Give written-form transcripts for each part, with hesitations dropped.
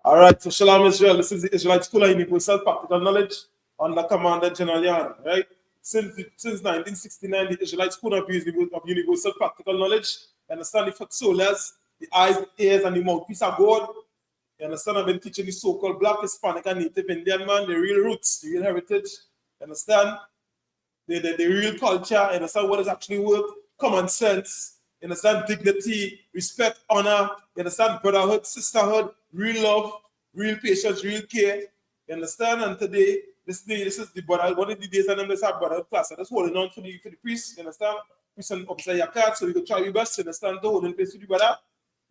All right, so Shalom Israel. This is the Israelite School of Universal Practical Knowledge under Commander General Yan, right? Since 1969, the Israelite School of Universal Practical Knowledge, you understand, the foot solas, the eyes, the ears, and the mouthpiece of God. You understand, I've been teaching the so-called Black, Hispanic, and Native Indian man, the real roots, the real heritage. You understand? The real culture. You understand what is actually work, common sense. You understand dignity, respect, honor. You understand brotherhood, sisterhood, real love, real patience, real care. You understand? And today, this is the brother. One of the days, and then let's have brotherhood class. I just holding on for the priest. You understand? Priest and officer your card, so we can try your best. You understand? To hold in place with the brother.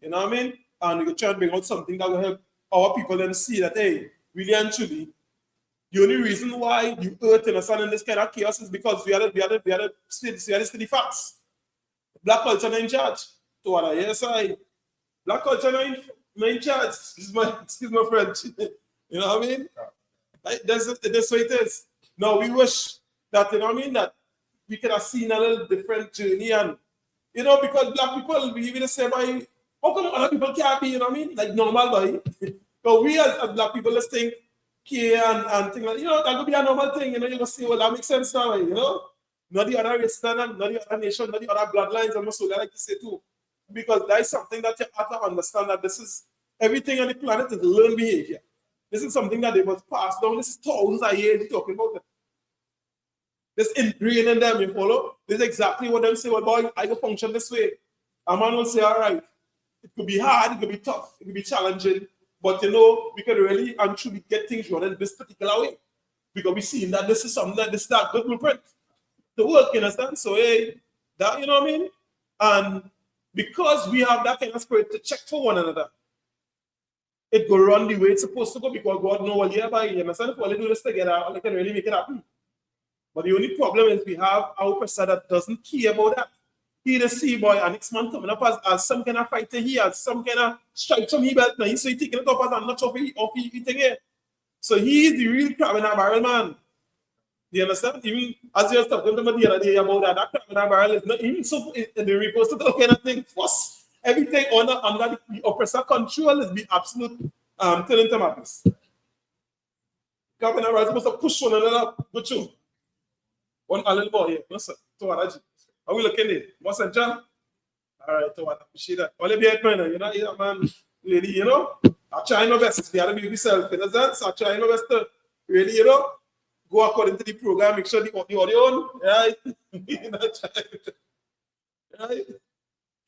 You know what I mean? And we can try and bring out something that will help our people then see that, hey, really and truly, the only reason why the earth in this kind of chaos is because we had to study facts. Black culture not in charge. To what yes, Black culture not in charge. Excuse my French. You know what I mean? Like, that's what it is. Now we wish that, you know what I mean, that we could have seen a little different journey, and you know, because black people we even say, by how come other people can't be, you know what I mean, like normal boy. But we as black people, let's think care and things like, you know, that could be a normal thing, you know, you can see, well, that makes sense now, you know. Not the other race, not the other nation, not the other bloodlines, and so I like to say too. Because that is something that you have to understand, that this is everything on the planet is learned behavior. This is something that they must pass down. This is thousands of years talking about it. This ingrained in them, you follow? This is exactly what them say, well, boy, I can function this way. A man will say, all right, it could be hard, it could be tough, it could be challenging, but you know, we can really and truly get things running this particular way. Because we see that this is something that this is that good blueprint to work, you understand? So hey, that, you know what I mean? And because we have that kind of spirit to check for one another, it go run the way it's supposed to go, because God knows what hereby, you understand? If we only do this together, we can really make it happen. But the only problem is we have our person that doesn't care about that. He the see boy, and next man coming up as some kind of fighter, he has some kind of stripe from he belt now. So he taking it off as I'm not sure if he thing here. So he is the real crab in a barrel, man. Do you understand? Even as you're talking to me the other day about that crab in a barrel is not even so in the reverse to the kind of thing. First, everything under the oppressor control is the absolute telling tomatoes. Crab in a barrel is supposed to push one another, go through. One a little boy here. No, sir. To what are we looking at? What's that, John? All right, to what? Appreciate that. Only be a man, you know, yeah, man, really, you know. I try my best. You have to be yourself, you know. So I try my best to really, you know, go according to the program, make sure the audio, right? You know, right?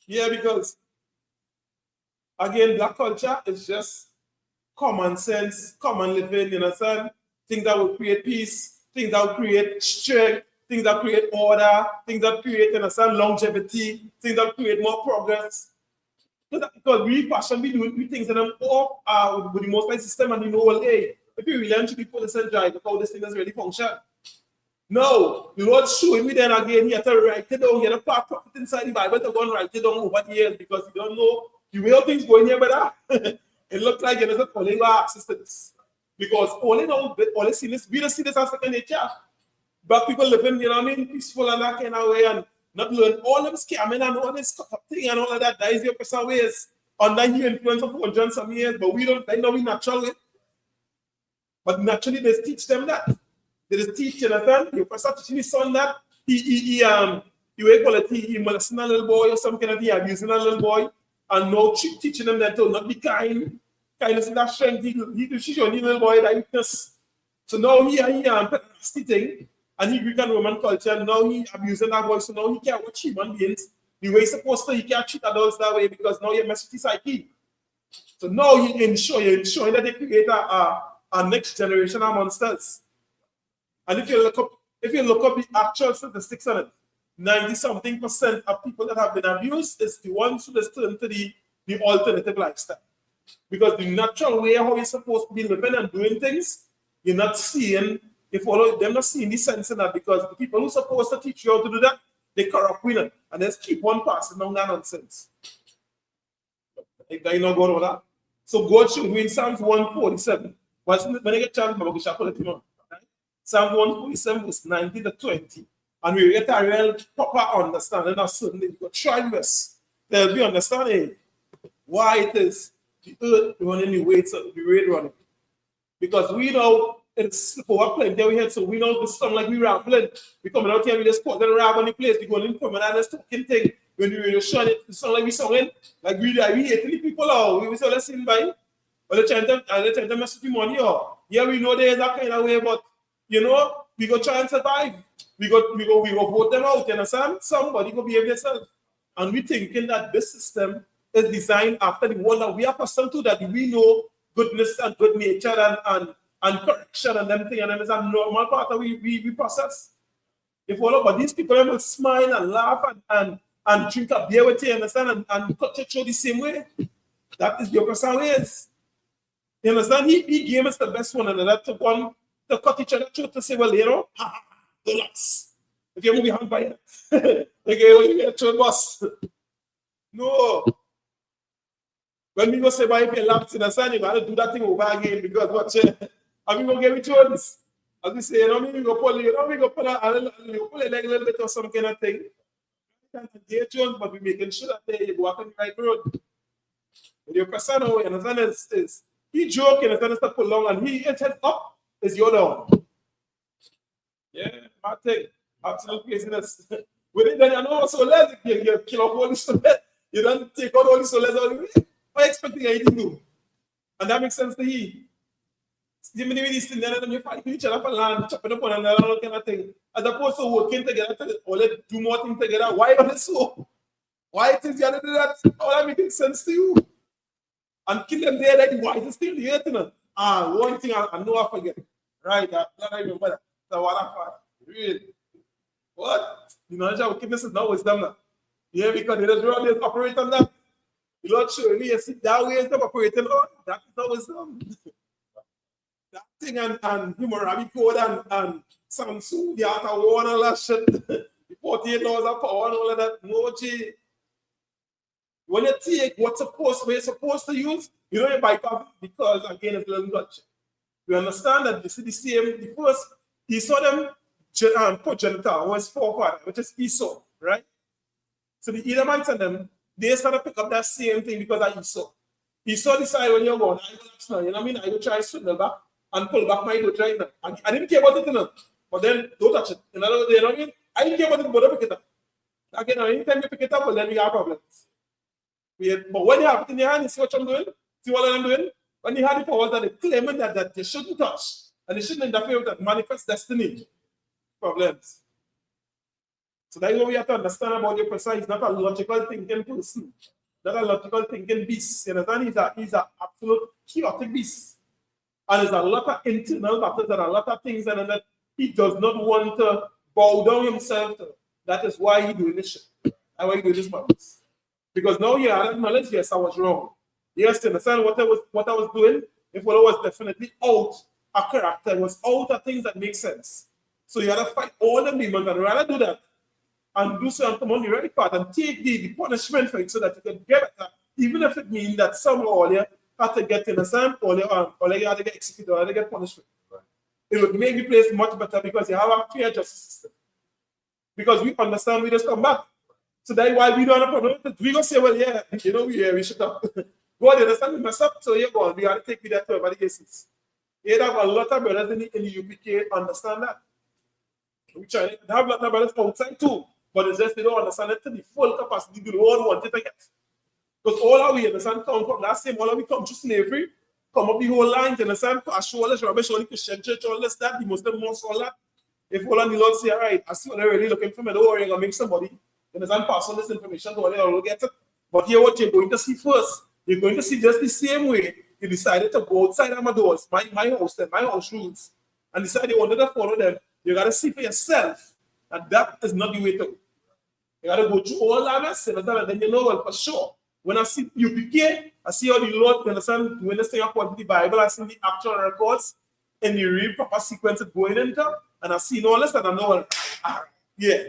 Yeah, because again, black culture is just common sense, common living, you understand? Things that will create peace, things that will create strength, things that create order, things that create, you understand, longevity, things that create more progress. Because we fashion, we do things in them all with the most like system, and you know, well, hey, if you really actually put this and drive, how this thing doesn't really function. No, the Lord showing me then again, you have to write it down, you have to put it inside the Bible to go and write it down over the years, because you don't know the way how things going here, brother. It looks like you're not calling our assistance. Because all you see this, we don't see this as second nature. But people living, you know what I mean, peaceful and that kind of way, and not learn all them scamming and all this thing and all of that. That is your personal ways under the influence of 100 some years, but we don't, they know we naturally. But naturally, they teach them that. They just teach, you understand? Your person teaching his son that. He You wait quality, he molesting a little boy or something that he abusing a little boy, and now teaching them that to not be kind. Kindness in that strength, he show the little boy that weakness. So now he nasty thing, and he Greek and Roman culture, and now he abusing that boy, so now he can't watch human beings the way he's supposed to, he can't treat adults that way because now you're messing with his psyche. So now you're ensuring that they create a next generation of monsters. And if you look up the actual statistics on it, 90-something% of people that have been abused is the ones who just turn to the alternative lifestyle. Because the natural way how you're supposed to be living and doing things, you're not seeing, they're not seeing the sense in that, because the people who are supposed to teach you how to do that, they corrupt with it and just keep on passing on that nonsense. You know God over that. So God showed me in Psalms 147. When I get a chance, I'm going to pull it in. Psalm 147 verse 19 to 20. And we get a real proper understanding of certainly you try this. There'll be understanding why it is the earth running the way to the way running. Because we know it's over plenty we had, so we know this song like we rambling. We coming out here, we just put the rap on the place, we go in from and just talking thing. When we were showing it, the song like we singing, like we hating the people out. We say let's sing by. But they trying to mess with the money out. Yeah, we know there's that kind of way, but you know, we go try and survive. We go vote them out, you understand? Somebody go behave themselves. And we thinking that this system is designed after the one that we are accustomed to, that we know goodness and good nature and correction and everything, and it's a normal part that we process. If all of these people will smile and laugh and drink a beer with you, understand, and cut you through the same way. That is the opposite ways. You understand? He gave us the best one, and that took one to cut each other through to say, well, you know, relax. If you're moving hand by it, okay, you get through boss. No. When we go say, but if you lapse in the sun, you got to do that thing over again because what I'm going to get with Jones. As we say, you know, we go pull a leg a little bit or some kind of thing. Get Jones, but we're making sure that they walk on the right road. But your person, you understand, is he joking, and then start pull along, and he head up is your down. Yeah, my thing. Absolute craziness. With it, then I know so less you kill off all this stuff. You don't take out all this so less all the way. I'm expecting anything new. And that makes sense to you. You mean these things, then you fight each other for land, chopping up on another kind of thing. As opposed to working together to do more things together. Why are they so? Why things you have to do that? All that making sense to you? And kill them there, like the wisest thing the earth, you know. One thing I know I forget. Right, I remember that. So what I find. Really? What? The knowledge of wickedness is not wisdom now. Yeah, because they just really operate on that. The Lord surely you see that way is not operating on. That is not wisdom. That thing and human rabbit code and Samsung, the art of war and all that shit. The 48 laws of power and all of that. No, G. When you take what's you're supposed to use, you don't bypass it because again it's a little gotcha. We understand that this is the same. The first he saw them progenitor was forefather, which is Esau, right? So the Edomites and them, they started to pick up that same thing because of Esau. Esau decided when you're going, I go, you know what I mean? I go try to swindle back and pull back my boat right now. I didn't care about it, you know. But then don't touch it. You know what I mean? I didn't care about it, but don't pick it up. Again, anytime you pick it up, well, then we have problems. But when you have it in your hand, you see what I'm doing? See what I'm doing? When you have the powers that they claiming that they shouldn't touch and they shouldn't interfere with that manifest destiny problems. So that's what we have to understand about your person. He's not a logical thinking person, not a logical thinking beast. You understand? He's an absolute chaotic beast. And there's a lot of internal battles and a lot of things and that he does not want to bow down himself to. That is why he's doing this shit. That's why he's doing this madness. Because now you have acknowledged, yes, I was wrong. Yes, you understand what I was doing? If what I was definitely out of character, it was out of things that make sense. So you have to fight all the demons and rather do that and do so and come on the right path and take the punishment for it so that you can get better, even if it means that somehow you have to get in a sand or you have to get executed or you have to get punishment. Right. It would make the place much better because you have a clear justice system. Because we understand we just come back. So that's why we don't have a problem with it. We gonna say, well, yeah, you know, we shut up. God, you understand, we mess up, so you're going. We have to take that to everybody cases. You have a lot of brothers in the UPK understand that. We try to have a lot of brothers outside too. But it's just they don't understand it to the full capacity the Lord wanted to get. Because all our we understand come from that same, all of we come to slavery, come up the whole lines, understand? Show all this rubbish, all the Christian church, all this, that, the Muslim mosque, all that. If all of the Lord say, all right, I see what they're really looking for me, don't worry, I'm going to make somebody, understand, pass on this information to all they all get it. But here what you're going to see first, you're going to see just the same way you decided to go outside of my doors, my house, my house rules, and decided you wanted to follow them. You got to see for yourself, and that is not the way to go. You got to go through all that mess, and then you know, well, for sure. When I see ISUPK, I see how the Lord, you understand, when they say according to the Bible, I see the actual records in the real proper sequence of going into, and I see all this, and I know, well, yeah.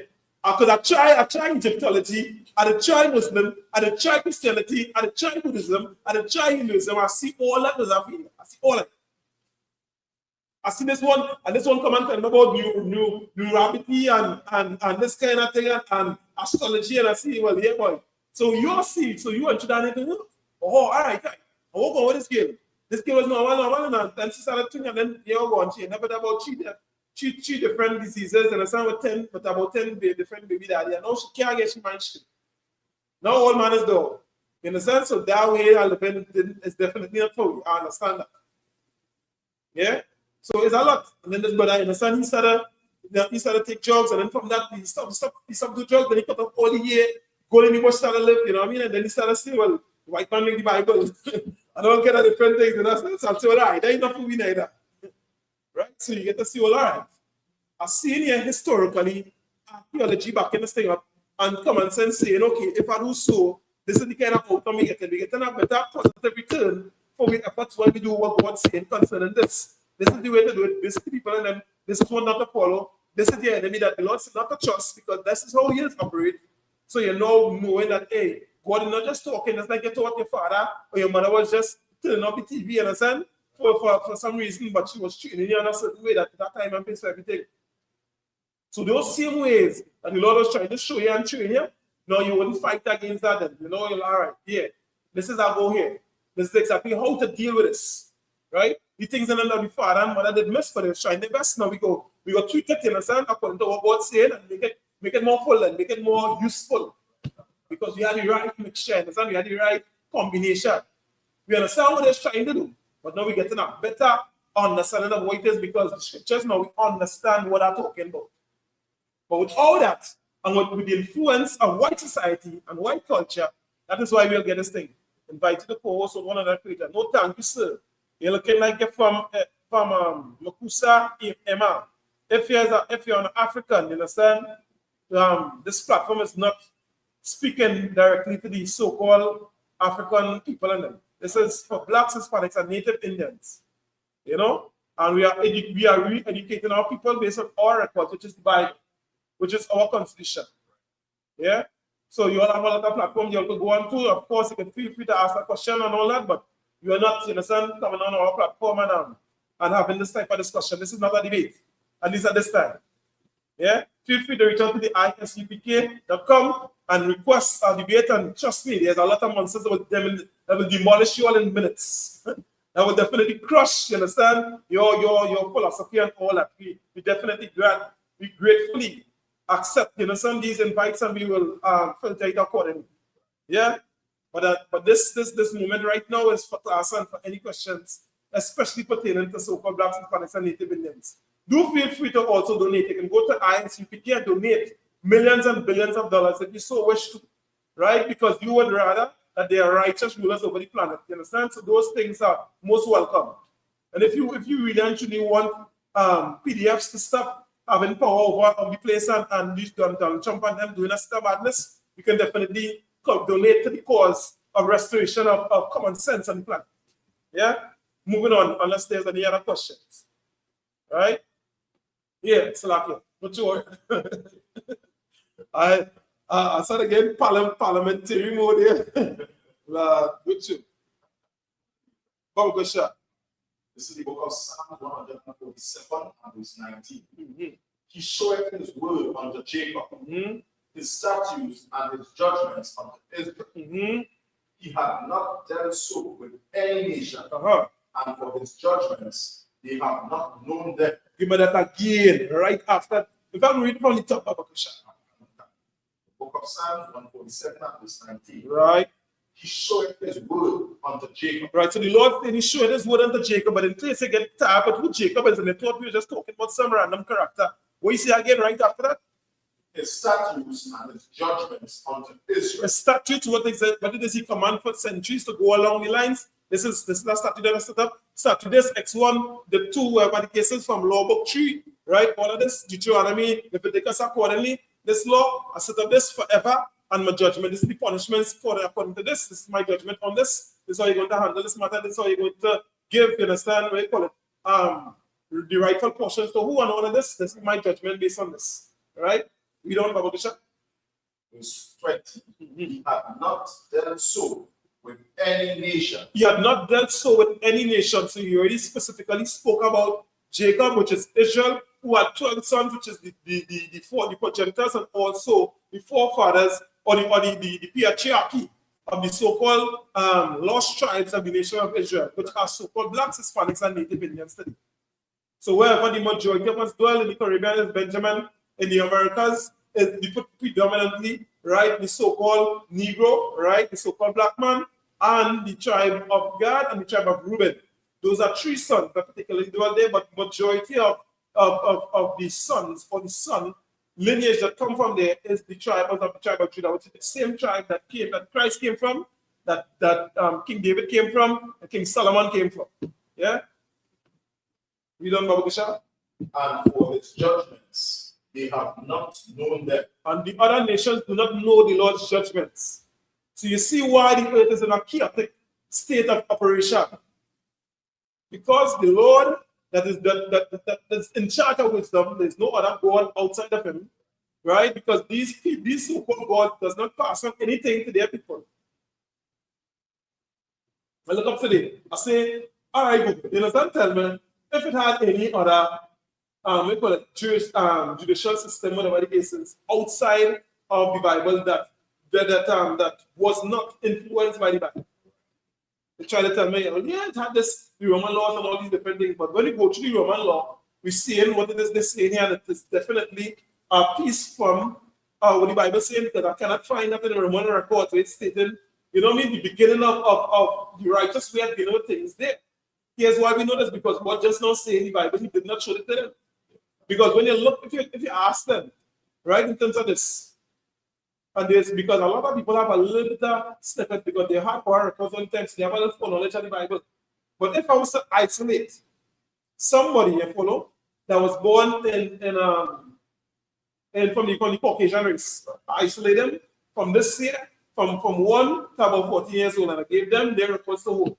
Because I try Egyptology, I try Muslim, I try Christianity, I try Buddhism, I try Hinduism. I see all that as I feel. I see all that. I see this one, and this one come and tell me about new rabbity and this kind of thing and astrology, and I see, well, yeah, boy. So you see, so you want to do anything? Oh, all right. I won't go with this girl. This girl was normal, and then she started to, and then you go on. She never about three different diseases, and I stand with about 10 different baby daddy, and now she can't get she managed. Now all man is done. You understand? So that way, I live is definitely not for you. I understand that. Yeah. So it's a lot. And then this brother, you understand? He started to take drugs, and then from that he stopped do drugs. Then he cut off all the year. Going in the bush started to live, you know what I mean? And then he started saying, well, the white man make the Bible. I don't get at different things. And that's so all right. That ain't not for me neither. Right? So you get to see, well, all right. I've seen here historically archaeology back in this thing up and common sense saying, okay, if I do so, this is the kind of outcome we get. We get a better positive return for we efforts when we do what God's saying concerning this. This is the way to do it. This is the people and them. This is one not to follow. This is the enemy that the Lord said not to trust because this is how he is operate. So you know, knowing that, hey, God is not just talking, it's like you taught your father or your mother was just turning off the TV, understand? For some reason, but she was training you in a certain way that at that time and pays for everything. So those same ways that the Lord was trying to show you and train you, no, you wouldn't fight against that then. You know, you're all right, yeah, this is how go here. This is exactly how to deal with this, right? The things that the father and mother did miss, but they were trying their best. Now we go tweak it, you understand, according to what God said and make it more full and make it more useful. Because we had the right mixture, understand? We had the right combination. We understand what they're trying to do, but now we're getting a better understanding of what it is because the scriptures now we understand what I'm talking about. But with all that, and with the influence of white society and white culture, that is why we'll get this thing. Invited to co-host with one of the creators. No, thank you, sir. You're looking like you're from Makusa, Emma. If you're an African, you understand? This platform is not speaking directly to the so-called African people and them. This is for blacks, Hispanics, and Native Indians. You know, and we are re-educating our people based on our records, which is the Bible, which is our constitution. Yeah. So you all have a lot of platforms you have to go on to. Of course, you can feel free to ask a question and all that, but you are not, you understand, coming on our platform and having this type of discussion. This is not a debate, at least at this time. Yeah, feel free to reach out to the ISUPK.com and request a debate. And trust me, there's a lot of monsters that will demolish you all in minutes. That will definitely crush, you understand, your philosophy and all that. We definitely gratefully accept, you know, some of these invites and we will filter it accordingly. Yeah, but this moment right now is for class and for any questions, especially pertaining to so-called blacks, Hispanics, and Native Indians. Do feel free to also donate. You can go to ISUPK and donate millions and billions of dollars if you so wish to, right? Because you would rather that they are righteous rulers over the planet. You understand? So those things are most welcome. And if you really and truly want PDFs to stop having power over the place and Donald Trump and them doing a stuff madness, you can definitely donate to the cause of restoration of common sense on the planet. Yeah? Moving on, unless there's any other questions. All right? Yeah, Salakia. Not sure. I said again, parliamentary mode here. With you. Good shot. This is the book of Psalm 147 and verse 19. He showeth his word unto Jacob, his statutes and his judgments unto Israel. He had not dealt so with any nation, and for his judgments they have not known them. Give me that again, right after. If I read from the top of the book of Psalms 147 and verse 19. Right. He showed his word unto Jacob. Right, so the Lord, he showed his word unto Jacob, but in case you get tired about who Jacob is, and they thought we were just talking about some random character. What you see again right after that? His statutes and his judgments unto Israel. A statute, what did he command for centuries to go along the lines? This is the statute that I set up. Statute this, X1, the 2 were the cases from Law Book 3, right? All of this, Deuteronomy, Leviticus accordingly. This law, I set up this forever, and my judgment. This is the punishments for according to this. This is my judgment on this. This is how you're going to handle this matter. This is how you're going to give, you understand what you call it? The rightful portions to who and all of this. This is my judgment based on this. Right? We don't know about the Verse 20. He had not dealt so with any nation. He had not dealt so with any nation. So he already specifically spoke about Jacob, which is Israel, who had 12 sons, which is the progenitors, and also the forefathers, or the patriarchy of the so-called lost tribes of the nation of Israel, which are so-called blacks, Hispanics, and Native Indians today. So wherever the majority of us dwell in the Caribbean is Benjamin, in the Americas is predominantly, right, the so-called Negro, right, the so-called black man, and the tribe of Gad and the tribe of Reuben. Those are 3 sons that particularly dwell there, but majority of the sons or the son lineage that come from there is the tribe of Judah, which is the same tribe that Christ came from, that King David came from, and King Solomon came from. Yeah? We don't know Bishop? And for its judgments, they have not known them. And the other nations do not know the Lord's judgments. So you see why the earth is in a chaotic state of operation. Because the Lord that is in charge of wisdom, there's no other God outside of him, right? Because these so-called gods does not pass on anything to their people. I look up today, I say, all right, Google, you understand? Tell me, if it had any other we call it judicial system, whatever the case is, outside of the Bible that was not influenced by the Bible. They try to tell me, oh, yeah, it had this, the Roman laws and all these different things, but when we go through the Roman law, we see what it is they say here, and it is definitely a piece from what the Bible says, because I cannot find that in the Roman record where it's stated, you know what I mean, the beginning of the righteous way of dealing with things there. Here's why we know this, because God just not saying in the Bible, he did not show it to them. Because when you look, if you ask them, right, in terms of this, and there's because a lot of people have a little bit of snippet because they have power records on times, they have a little knowledge of the Bible. But if I was to isolate somebody, you follow, that was born from the Caucasian race, isolate them from this year, from 1 to about 14 years old, and I gave them their records to hold,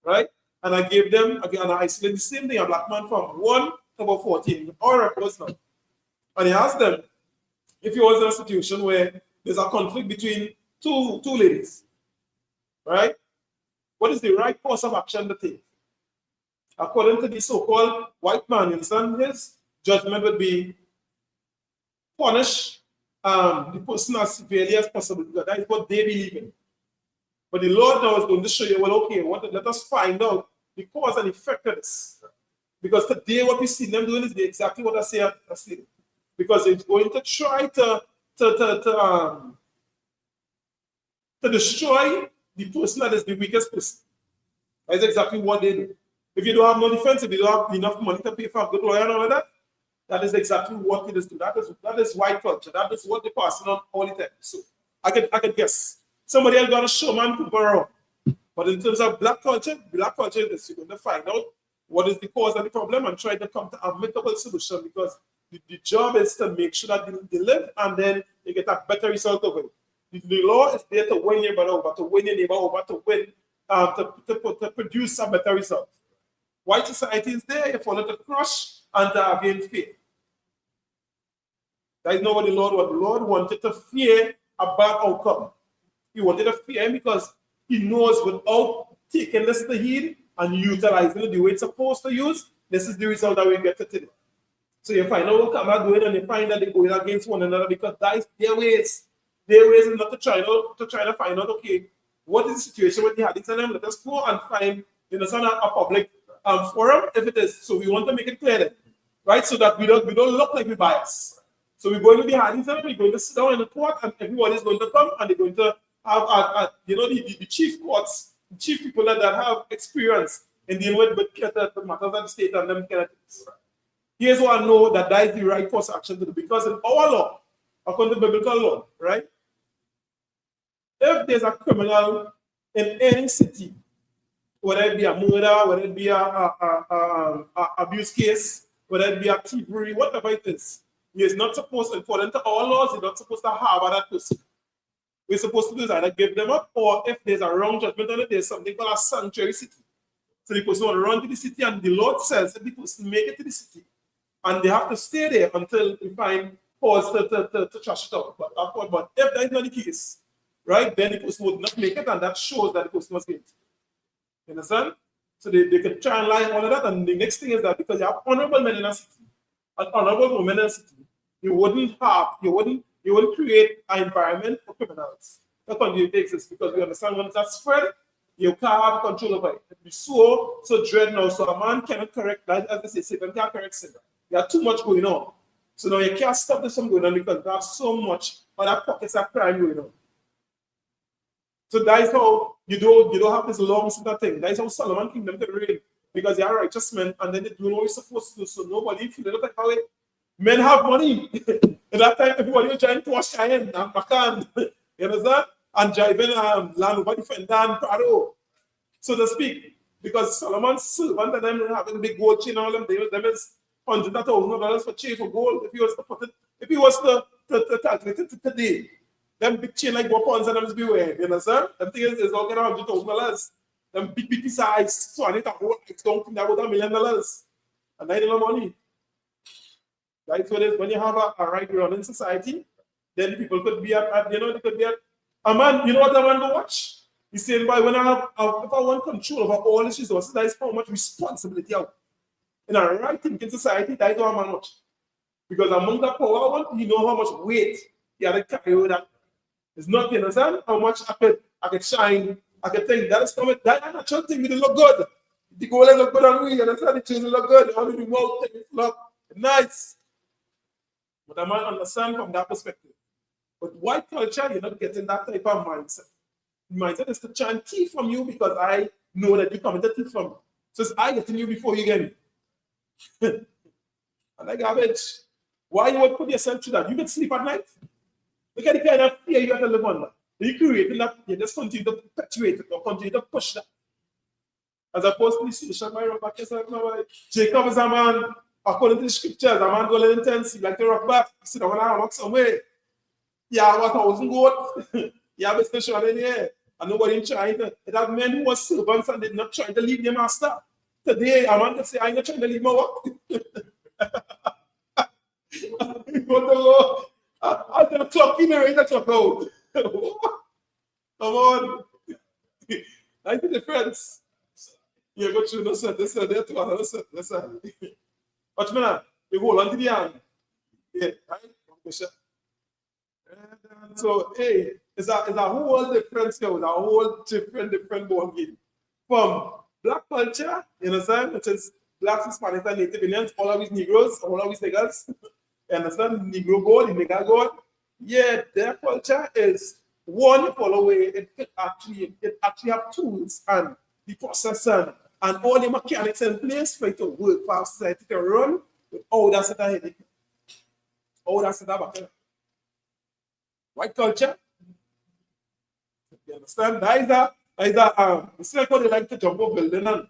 right? And I gave them, again, and I isolated the same thing, a black man from 1 about 14, all records now. And he asked them, if you was in a situation where there's a conflict between two ladies, right? What is the right course of action to take? According to the so-called white man, you understand, his judgment would be punish the person as severely as possible, because that is what they believe in. But the Lord now is going to show you, well, okay, let us find out the cause and effect of this. Because today what we see them doing is exactly what I say. Because it's going to try to destroy the person that is the weakest person. That's exactly what they do. If you don't have no defense, if you don't have enough money to pay for a good lawyer and all of that, that is exactly what it is do. That is white culture. That is what they're passing on all the time. So I could guess. Somebody else got a showman to borrow. But in terms of black culture is you're going to find out what is the cause of the problem and try to come to a amicable solution, because the job is to make sure that they live and then they get a better result of it. The law is there to win your brother over, to win your neighbor over, to win, to produce a better result. White society is there for to crush and to gain fear. That is not what the Lord wanted. The Lord wanted to fear a bad outcome. He wanted to fear him because he knows without taking this to heed and utilizing it the way it's supposed to use, this is the result that we get to today. So you find out what Canada doing, and you find that they're going against one another because that is their ways. Their ways is not to try to find out, okay, what is the situation with the Hadiths and them? Let us go and find, you know, a public forum if it is. So we want to make it clear then, right? So that we don't look like we bias. So we're going to be having them, we're going to sit down in the court, and everybody's going to come, and they're going to have, the chief courts, the chief people that have experience in dealing with the matters of the state and them kind of things. Here's what I know that is the right course of action to do, because in our law, according to biblical law, right? If there's a criminal in any city, whether it be a murder, whether it be a abuse case, whether it be a thievery, whatever it is, he is not supposed, according to our laws, he's not supposed to harbor that person. We're supposed to do is either give them up, or if there's a wrong judgment on it, there's something called a sanctuary city. So the person will run to the city, and the Lord says if the person make it to the city, and they have to stay there until we find cause to trash it out. But if that is not the case, right, then the person would not make it, and that shows that the person was guilty. You understand? So they can try and lie and all of that. And the next thing is that because you have honorable men in a city, and honorable women in a city, you wouldn't create an environment for criminals that continue to exist, because we understand when that's spread, you can't have control over it. It'd be so dread now. So a man cannot correct that, as they say, Satan can't correct sin. You have too much going on. So now you can't stop this from going on, because you have so much other pockets of crime going on. So that is how you don't have this long sort of thing. That is how Solomon kingdom could reign, because they are righteous men, and then they do what they're supposed to do. So nobody feel like how men have money. At that time, everybody was trying to wash Cheyenne and Macan, you understand? And driving land over the fender and Prado, so to speak. Because Solomon's servant and them having big gold chain and all them is hundreds of thousands of dollars for chain for gold. If he was to put it, if he was to calculate it today, them big chain like weapons and them is be wearing, you understand? Them thing is all get $100,000. Them big piece of ice, so I need a whole ice don't think that was $1 million. And that ain't no money. Right? So when you have a right running society, then people could be they could be a man, you know what a man go watch? He's saying, boy, when if I want control over all these resources, that is how much responsibility out. In a right thinking society, that is how a man watch. Because among the power one, you know how much weight you have to carry with that. It's not, you understand? How much I could shine, I could think that is coming. That is natural thing, it look good. The goal look good on me, you understand? The children look good, all the mouth, it look nice. But a man understand from that perspective. But white culture, you're not getting that type of mindset. The mindset is to try and thief from you because I know that you committed thief from me. So it's I getting you before you get me. And like garbage. Why you would put yourself through that? You can sleep at night. Look at the kind of fear you have to live under. You creating that, you just continue to perpetuate it or continue to push that. As opposed to the situation, Jacob is a man, according to the scriptures, a man going intense, he like to rock back, he sit down and walk somewhere. Yeah, 1,000 goat. Yeah, business running here. And nobody trying to. It have men who were servants and did not trying to leave their master. Today, a man can say, I'm not trying to leave my work. I'll tell the clock in there, the clock out. Come on. That's the difference. You go through this, listen. Watch me now. You hold on to the hand. Yeah, right? So, hey, it's a whole difference here, a whole different ball game. From black culture, you understand, which is blacks, Hispanics, and Native Indians, all of these Negroes, all of these niggas, you understand, Negro God, the nigga God. Yeah, their culture is one you follow away, it actually have tools and the process and all the mechanics in place for it to work for our society to run with all that set of headache. All that set of back. White culture, you understand? It's like how they like to jump up building and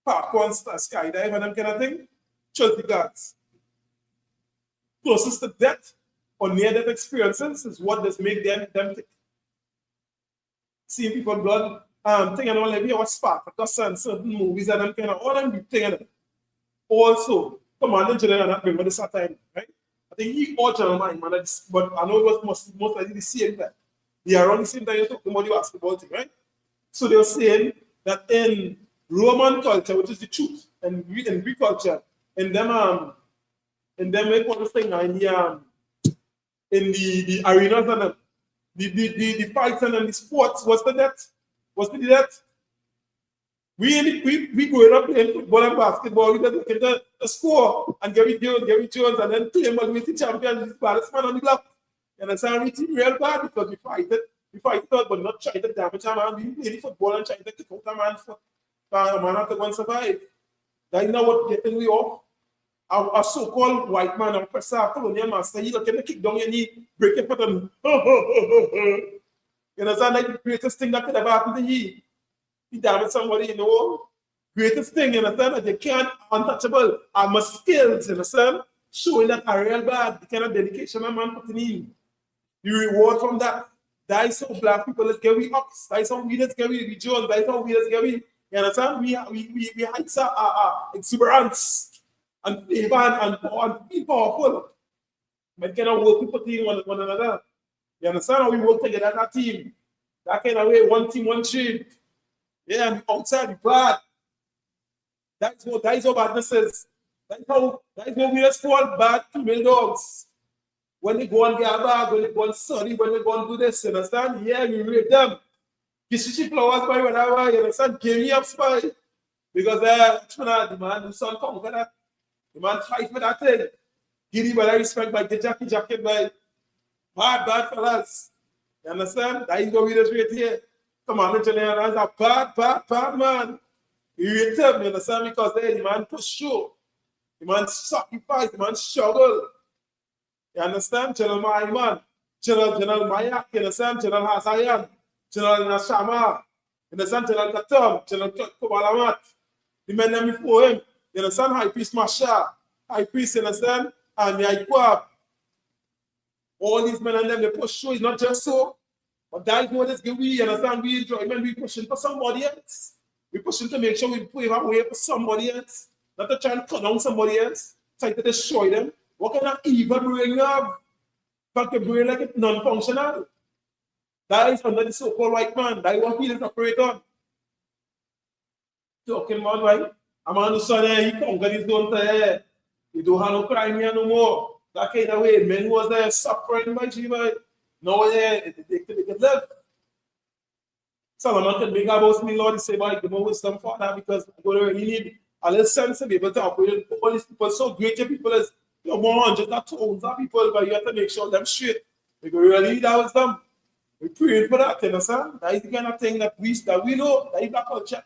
parkour and skydive and them kind of thing. Chelsea guards. Closest to death or near-death experiences is what does make them think. Seeing people blood, thing and all that, you watch Spartacus and certain movies and them kind of all them big thing. Also, Commander General not remember this time, right? I think he all general mind, man, but I know it was most likely the same time. They are around the same time you're talking about the basketball thing, right? So they were saying that in Roman culture, which is the truth, and in Greek culture, in them make all this thing in the arenas and them, the fights and the sports, what's the death? What's the death? We growing up playing football and basketball, we just looking at the score and Gary Jones, and then claim us with the champion, the baddest man on the block. You understand? We team real bad because we fight it out, but not try to damage a man. We play the football and try to kick out a man for a man have to go and survive. That is not what getting we off. A so-called white man, a colonial master, he look at the kick down your knee, break your foot and you understand? Like the greatest thing that could ever happen to you. He damaged somebody, you know. Greatest thing, you understand? That you can't untouchable. I must skills, you understand? Showing that a real bad, the kind of dedication a man putting in. The reward from that. That is how black people let's get we ups. That is how we let's get we Jones. That is how we let's get we. You understand? We have exuberance and flavor and be powerful. But cannot work people team one another. You understand how we work together as a team? That kind of way, one team, one trade. Yeah, and outside the bad. That is how badness is. That is how we just call bad female dogs. When they go and get a bag, when they go and study, when they go and do this, you understand? Yeah, we rate them. Kishishi flowers by whatever, you understand? Give me up spy. Because the man do some conquer that. The man fight for that thing. Give him a respect by the jacket by bad fellas. You understand? That is what we just rate here. Come on, mention as a bad man. You rate them, you understand? Because the man push through. The man sacrifice, the man struggle. You understand? General Maiman, General Mayak, you understand? General Hasayan, General Nashama, you understand? General Katam, General Kubalamat, the men them before him, you understand? High Priest Masha, High Priest, you understand? And Yaikwab. All these men and them, they push through. It's not just so. But that is what it's good. We understand we enjoy when we pushing for somebody else. We pushing to make sure we pave our way for somebody else. Not to try and cut down somebody else, try to destroy them. What kind of evil brain you have? But your brain like it's non-functional. That is under the so-called white man. That is what he is operate on. Talking about right? I'm on the son he conquered his own time. He don't have no crime here no more. That kind of way, men was there suffering by Shiva. No, they can live. Solomon can make about me, Lord, say, boy, give me wisdom for that because I'm going to really need a little sense to be able to operate. All these people, so great people is, you know, hundreds of thousands of people, but you have to make sure them straight. Because really, that was them. We prayed for that, you understand? That is the kind of thing that we know, that is black culture.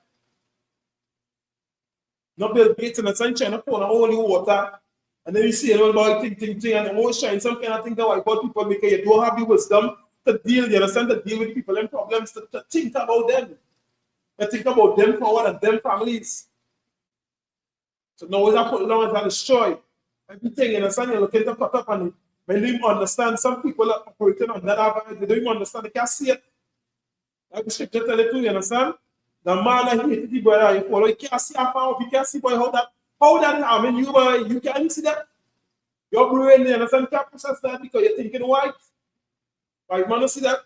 Not Bill Gates and the sun trying to pour on holy water. And then you see a little boy ting, and the whole shine, some kind of thing that white people make you don't have the wisdom to deal, you understand, to deal with people and problems, to think about them. To think about them forward and them families. So now as I put down and destroy everything, you understand, you're looking to cut up and when you understand, some people are operating on that avenue, they don't even understand, they can't see it. Like the scripture tell it too, you understand? The man that hated the brother, you follow, you can't see how far, you can't see boy how that harming you, boy, you can't see that. Your brain, you understand, can't process that because you're thinking white. Right, man, you see that?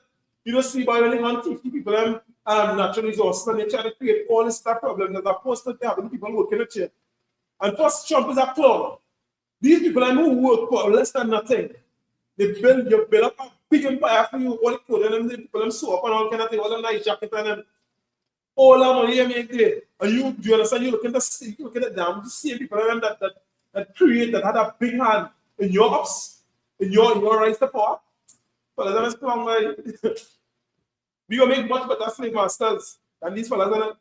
You don't see by only 150 people natural resources and they try to create all this stuff problems that are posted there having people working at chair. And first Trump is a clown. These people who work for less than nothing. You build up a big empire for you, all the clothes and them people them sew up and all kind of thing, all the nice jacket and them. All that money you make there. And you understand, you look at them, the same people that create, that had a big hand in your ups, in your rise to power. Fellas, I'm strong, like, we will make much better slave masters than these fellas.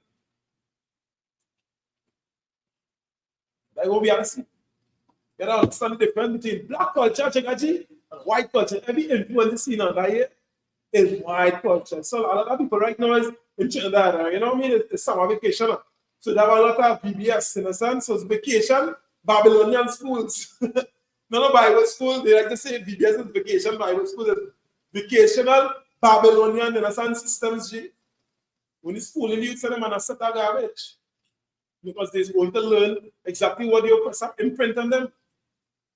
That will be honest. You don't understand the difference between black culture, Chekaji, and white culture. Every influence you see now that here is white culture. So a lot of people right now is in Trinidad, you know what I mean? It's summer vacation. So they have a lot of VBS, in a sense. So it's vacation, Babylonian schools. None of Bible school, they like to say VBS is vacation, Bible school is vacational, Babylonian, in a sense, systems. When it's school in you, it's them and a set of garbage. Because they're going to learn exactly what your oppressor imprint on them.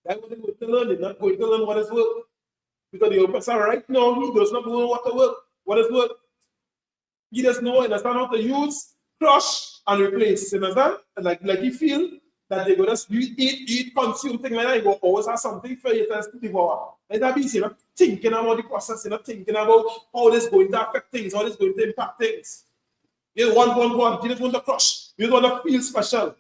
That's what they're going to learn. They're not going to learn what is work. Because the oppressor right now, he does not know what to work. What is work? He does know, understand how to use, crush, and replace. You understand? And like you feel that they're going to eat, consume, things like that. You always have something for you to devour. Like that means you're not thinking about the process, you're not thinking about how this is going to affect things, how this is going to impact things. You want. You just want to crush. You just want to feel special.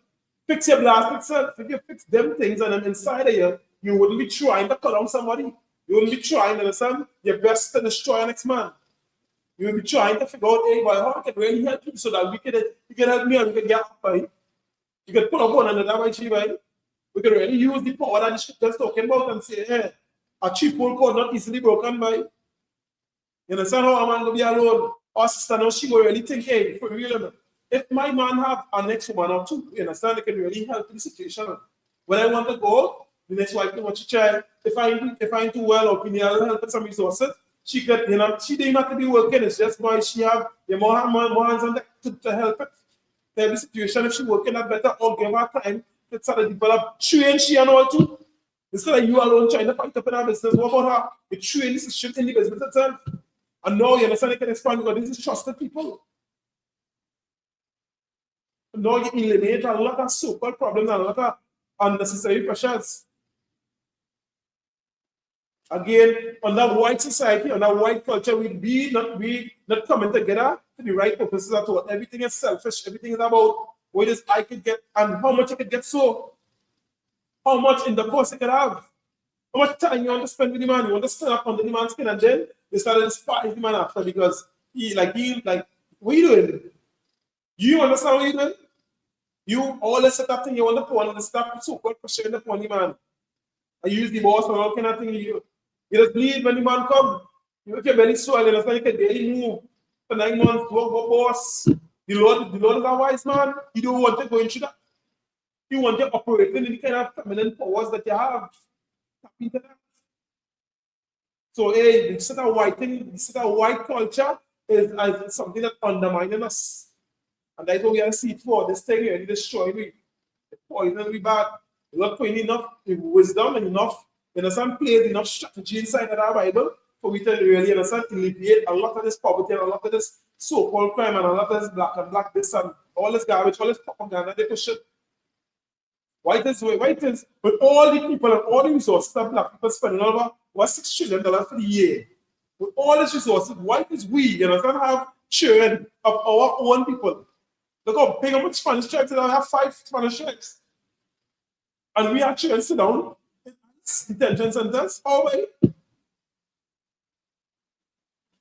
Fix your blast itself. If you fix them things and then inside of you, you wouldn't be trying to cut down somebody. You wouldn't be trying to understand your best to destroy an next man. You will be trying to figure out, hey, boy, how I can really help you so that you can help me and we can get up, right? You can put up one another, right? We can really use the power that the scriptures talking about and say, hey, a chief will code not easily broken by. You understand how a man will be alone? Or sister, now she will really think, hey, for real, if my man have a next woman or two, you understand, they can really help in the situation. When I want to go, the next wife can watch a child. If I'm too well or need help with some resources, she could, she didn't have to be working. It's just why she have more hands on deck to help it. Every situation, if she working that better, or give her time to try to develop, train she and all too. Instead of you alone trying to fight up in her business, what about her? You train this shit in the business itself. And now you understand you can expand because this is trusted people. Now you eliminate a lot of so-called problems and a lot of unnecessary pressures. Again, on that white society, on that white culture, we not coming together to the right purposes at all. Everything is selfish. Everything is about what is I could get and how much I could get. So, how much in the course I could have. How much time you want to spend with the man? You want to stand up under the man's skin, and then they started to despise the man after because what are you doing? You understand what you're doing? You always set up thing you want to put on the stop so-called pressure upon the man. I use the boss for all kind of thing you just bleed when the man come. You make your belly swell, and you can barely move for 9 months. What boss? The Lord is a wise man. You don't want to go into that. You want to operate in the kind of feminine powers that you have. Tap into that. So, hey, this is a white thing, this is a white culture is something that undermining us. And that's what we are seeing for this thing here, destroy me. The poison we bad. We're not putting enough wisdom and enough, place, enough strategy inside of our Bible for we to really alleviate a lot of this poverty and a lot of this so-called crime and a lot of this black this and all this garbage, all this propaganda they push it. White is with all the people and all the resources that black people spending over $6 trillion for the year. With all these resources, white is we, have children of our own people. Look how big of Spanish tribes that have 5 Spanish tribes. And we have children sit down in detention centers. How way?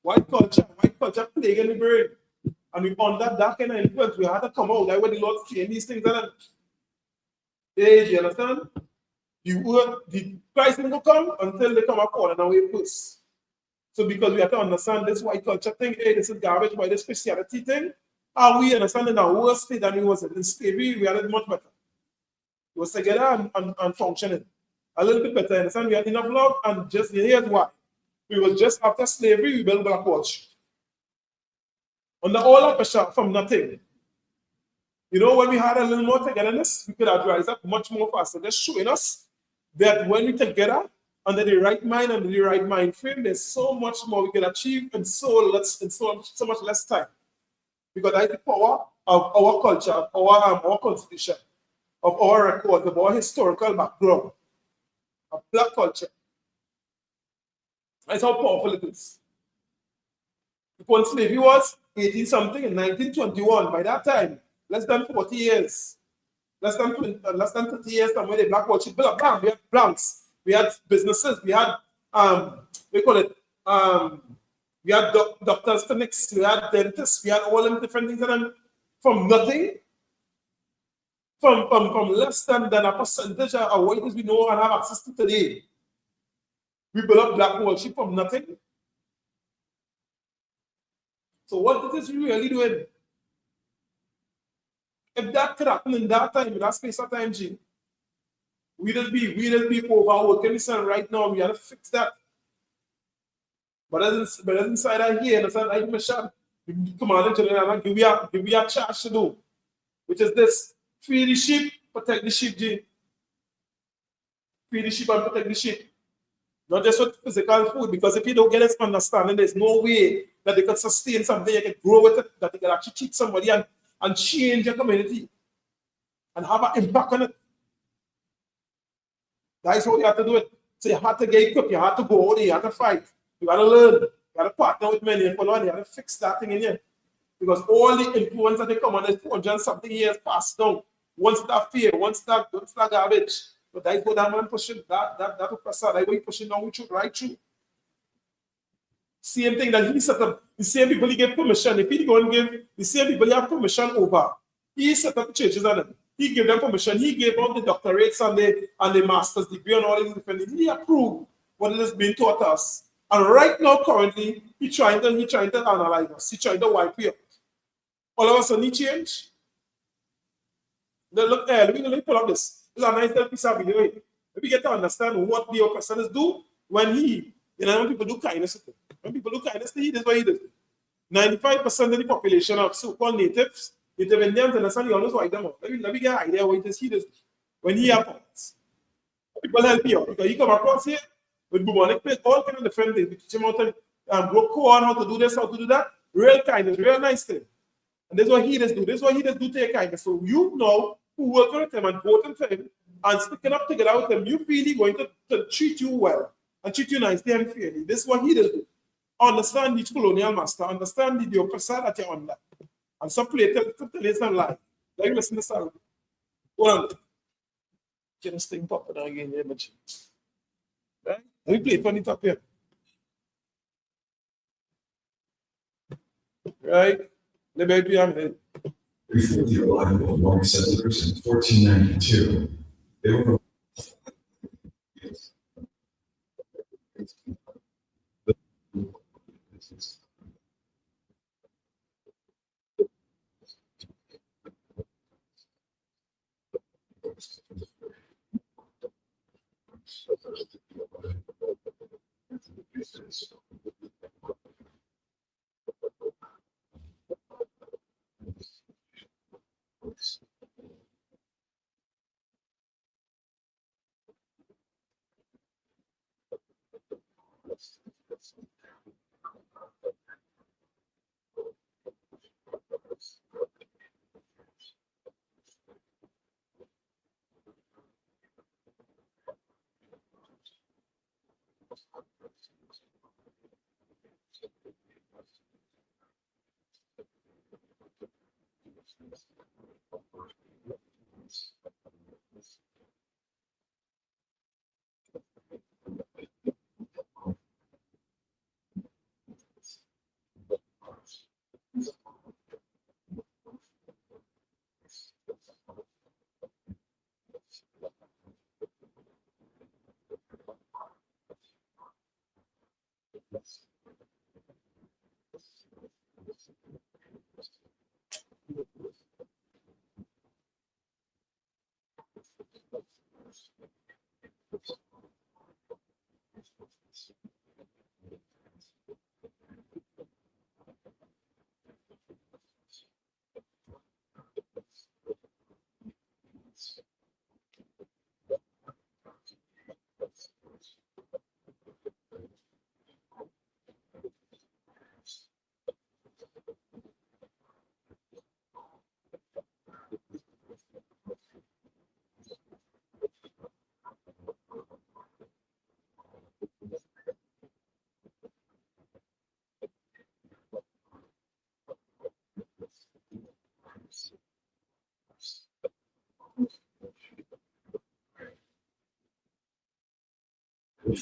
White culture plaguing the brain. And we under that kind of influence, we had to come out. That's where the Lord saying these things. Hey, do you understand? The Christ will come until they come a corner and we first. So because we have to understand this white culture thing, hey, this is garbage, by this Christianity thing, are we understanding the worst state than we was in slavery? We had it much better. It was together and functioning. A little bit better, understand? We had enough love, and just here's why. We was just after slavery, we built Black Watch. Under all that pressure from nothing. When we had a little more togetherness, we could have rise up much more faster. Just showing us that when we together, under the right mind and the right mind frame, there's so much more we can achieve in so much less time. Because that's the power of our culture, of our constitution, of our records, of our historical background, of black culture. That's how powerful it is. When slavery was 18 something in 1921, by that time, less than 40 years, less than 30 years from when the Black Watch built up, we had blanks, we had businesses, we had we had doctors, clinics, we had dentists, we had all them different things, and then from nothing, from less than a percentage of what we know and have access to today. We built up Black Wall Street from nothing. So what it is really doing? If that could happen in that time, in that space of time, G, we just be overworking this and right now we have to fix that. But as inside of here, understand, I mission, the commander general and give we a charge to do, which is this: feed the sheep, protect the sheep, G. Feed the sheep and protect the sheep. Not just with physical food, because if you don't get this understanding, there's no way that they can sustain something, you can grow with it, that they can actually teach somebody and change your community and have an impact on it. That's how you have to do it. So you have to get equipped, you have to go out there, you have to fight, you got to learn, you got to partner with many people, and you have to fix that thing in here. because all the influence that they come on is 400 something years passed down. Once that fear, once that garbage. But that's what that man pushing, that oppressor, that's what he pushing down with you right through. Same thing that he set up, the same people he gave permission. If he go and give the same people he have permission over, he set up churches and them. He gave them permission. He gave out the doctorates and the master's degree and all these different things. He approved what is being taught us. And right now, currently, he trying to analyze us. He trying to wipe you out. All of a sudden, he changed. Look, let me pull up this. This is a nice little piece of video. Let me get to understand what the oppressors do when when people do kindness to them. When people do kindness to him, this is what he does. 95% of the population of so-called natives, Native Indians, understand, he always wipe them out. Let me get an idea what he does when he happens. People help you out because he come across here with bubonic plague, all kind of different things. We teach him how to grow corn, how to do this, how to do that. Real kindness, real nice thing. And this is what he does do. This is what he does do to your kindness. So you know who work with him and voting for him and sticking up together with him, you feel he's going to treat you well and treat you nicely and fairly. This is what he does do. Understand each colonial master, understand the oppressor that you're under. And some play tell some lie. Like listen to sound. Hold on. Get this thing popping again, yeah, but right? Let me play it from the top here. Right? Let me be on it. Before the arrival of white settlers in 1492, they were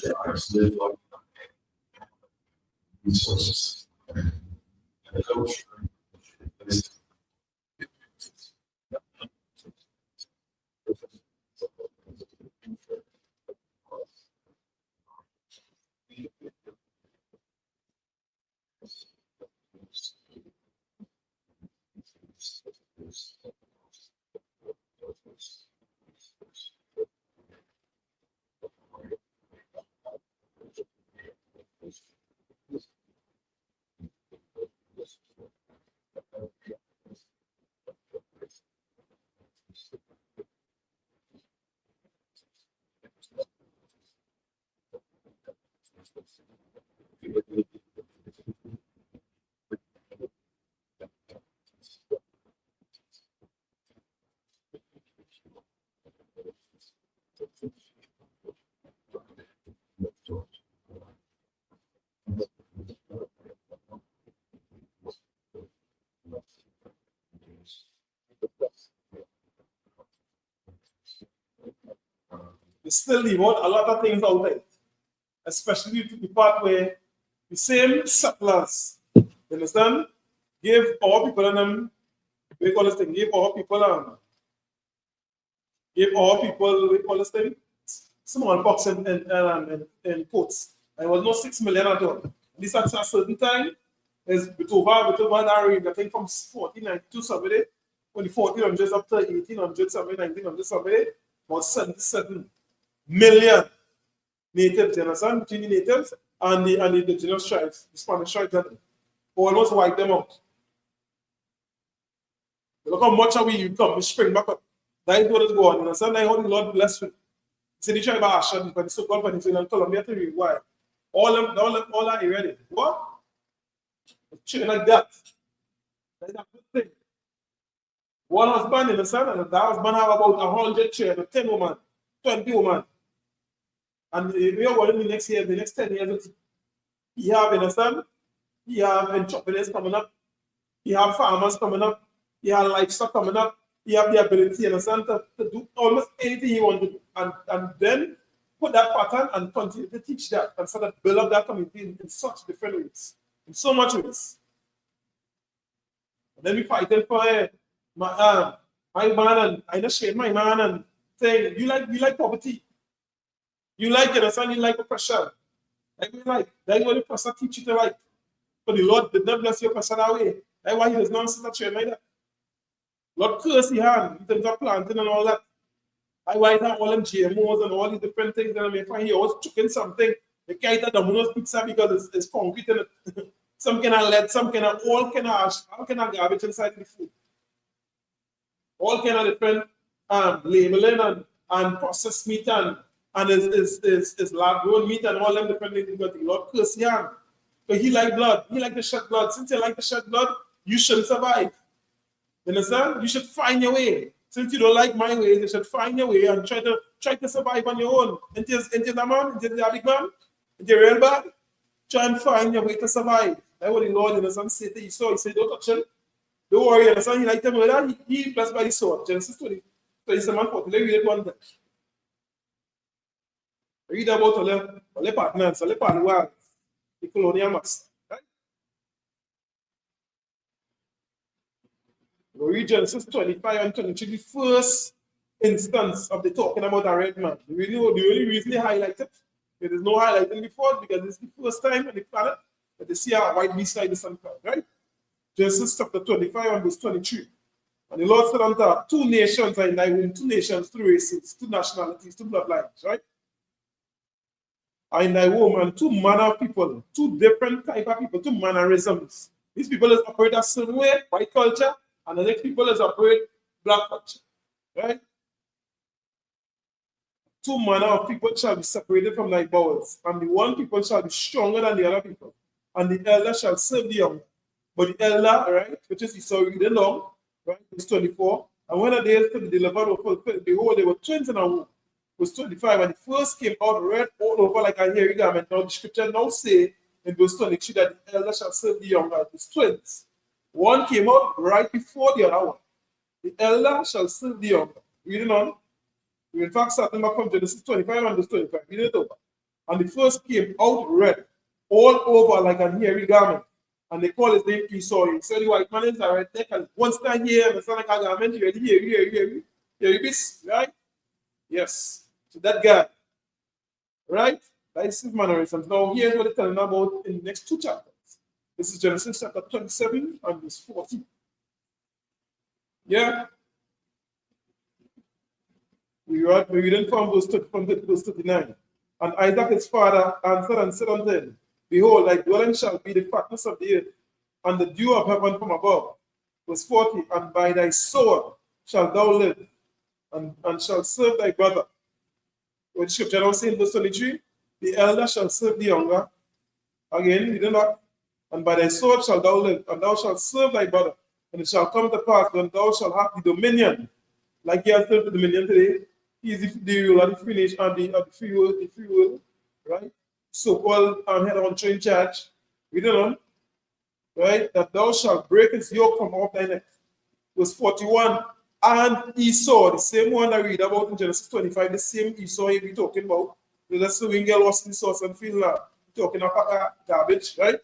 tribes lived on resources and culture. still leave out a lot of things out there, especially the part where the same settlers, you understand, gave our people and them, we call this thing, gave our people, we call this thing, smallpox and coats. And it was not 6 million at all. This at a certain time is with over that range, I think from 1492 somebody, when the 1400s up to 1800s, somebody, 1900s, somebody, about 77 million natives, you understand, between the natives and the indigenous tribes, the Spanish tribes, almost wipe them out. Look how much of we come, we spring back up. That is what is going on. You understand? That's how the Lord bless you. See the tribe of Asher, but the so-called Venezuela and Colombia to read why. All that already. What? A chain like that. That's a good thing. One husband in the son, and that husband have about 100 children, 10 women, 20 women. And we are going in the next year, the next 10 years, he have, in the son, he have entrepreneurs coming up, he have farmers coming up, he have livestock coming up, he have the ability, in the son, to do almost anything he wants to do. And then put that pattern and continue to teach that and sort of build up that community in such different ways, in so much ways. And then we fighting for my man, and I just shame my man and saying, you like poverty. You like it, understand? You like oppression. Like we like. That's what the pastor teach you to like. But the Lord did not bless your pastor that way. That's why he does not sit at church like that. Lord curse the hand in terms of planting and all that. I write out all them GMOs and all these different things, and I find he always cooking something. You can't eat a Domino's pizza because it's concrete in it. Some kind of lead, some kind of all kind of garbage inside the food. All kind of different labeling and processed meat and is lab-grown meat and all them different things. Because the Lord curse him. But he like blood. He like to shed blood. Since you like to shed blood, you shouldn't survive. You understand? You should find your way. Since you don't like my ways, you should find your way and try to survive on your own. Into the man, into the big man, into the real bad. Try and find your way to survive. That's what the Lord, you understand, say to Esau. He said, don't touch him. Don't worry, you understand? He like to murder. He blessed by the sword. Genesis 27, 40. Let me read it one time. Read about all the partners, all the partners, the colonial master. Right? We read Genesis 25 and 23, the first instance of the talking about a red man. The only reason they highlight it, there is no highlighting before because it's the first time on the planet that they see a white beast like the sun cloud, right? Genesis chapter 25 and verse 23. And the Lord said unto her, 2 nations are in thy womb, 2 nations, 2 races, 2 nationalities, 2 bloodlines, right? Are in thy womb, and 2 manner of people, 2 different type of people, 2 mannerisms. These people is operate a certain way, white culture, and the next people is operate black culture, right? 2 manner of people shall be separated from thy bowels, and the one people shall be stronger than the other people, and the elder shall serve the younger. But the elder, right, which is Esau, read along, right, verse 24, and when the days to be delivered were fulfilled, behold, they were twins in a womb. Verse 25, and the first came out red all over like a hairy garment. Now the scripture now say in verse 23 that the elder shall serve the younger. It was twins. One came out right before the other one. The elder shall serve the younger. Reading on. We in fact starting back from Genesis 25 and verse 25. Read it over. And the first came out red all over like a hairy garment. And they call his name Esau. So the white man is a red neck, and one stand here and stand like a garment. You ready? Here, this, right? Yes. So that guy, right? That is his mannerisms. Now, here's what it's telling about in the next 2 chapters. This is Genesis chapter 27 and verse 40. Yeah. We read from verse 39. And Isaac his father answered and said unto him, behold, thy dwelling shall be the fatness of the earth, and the dew of heaven from above. Verse 40, and by thy sword shalt thou live, and shalt serve thy brother. What the scripture now saying in verse 23, the elder shall serve the younger. Again, we do not. And by thy sword shalt thou live, and thou shalt serve thy brother. And it shall come to pass when thou shalt have the dominion, like he has served the dominion today. He is the ruler of the free nation, of the free world, right? So-called head on train charge. We don't know, right? That thou shalt break his yoke from off thy neck. Verse 41, And Esau, the same one I read about in Genesis 25, the same Esau he be talking about. The sewing girl was the sauce and feel talking about garbage, right?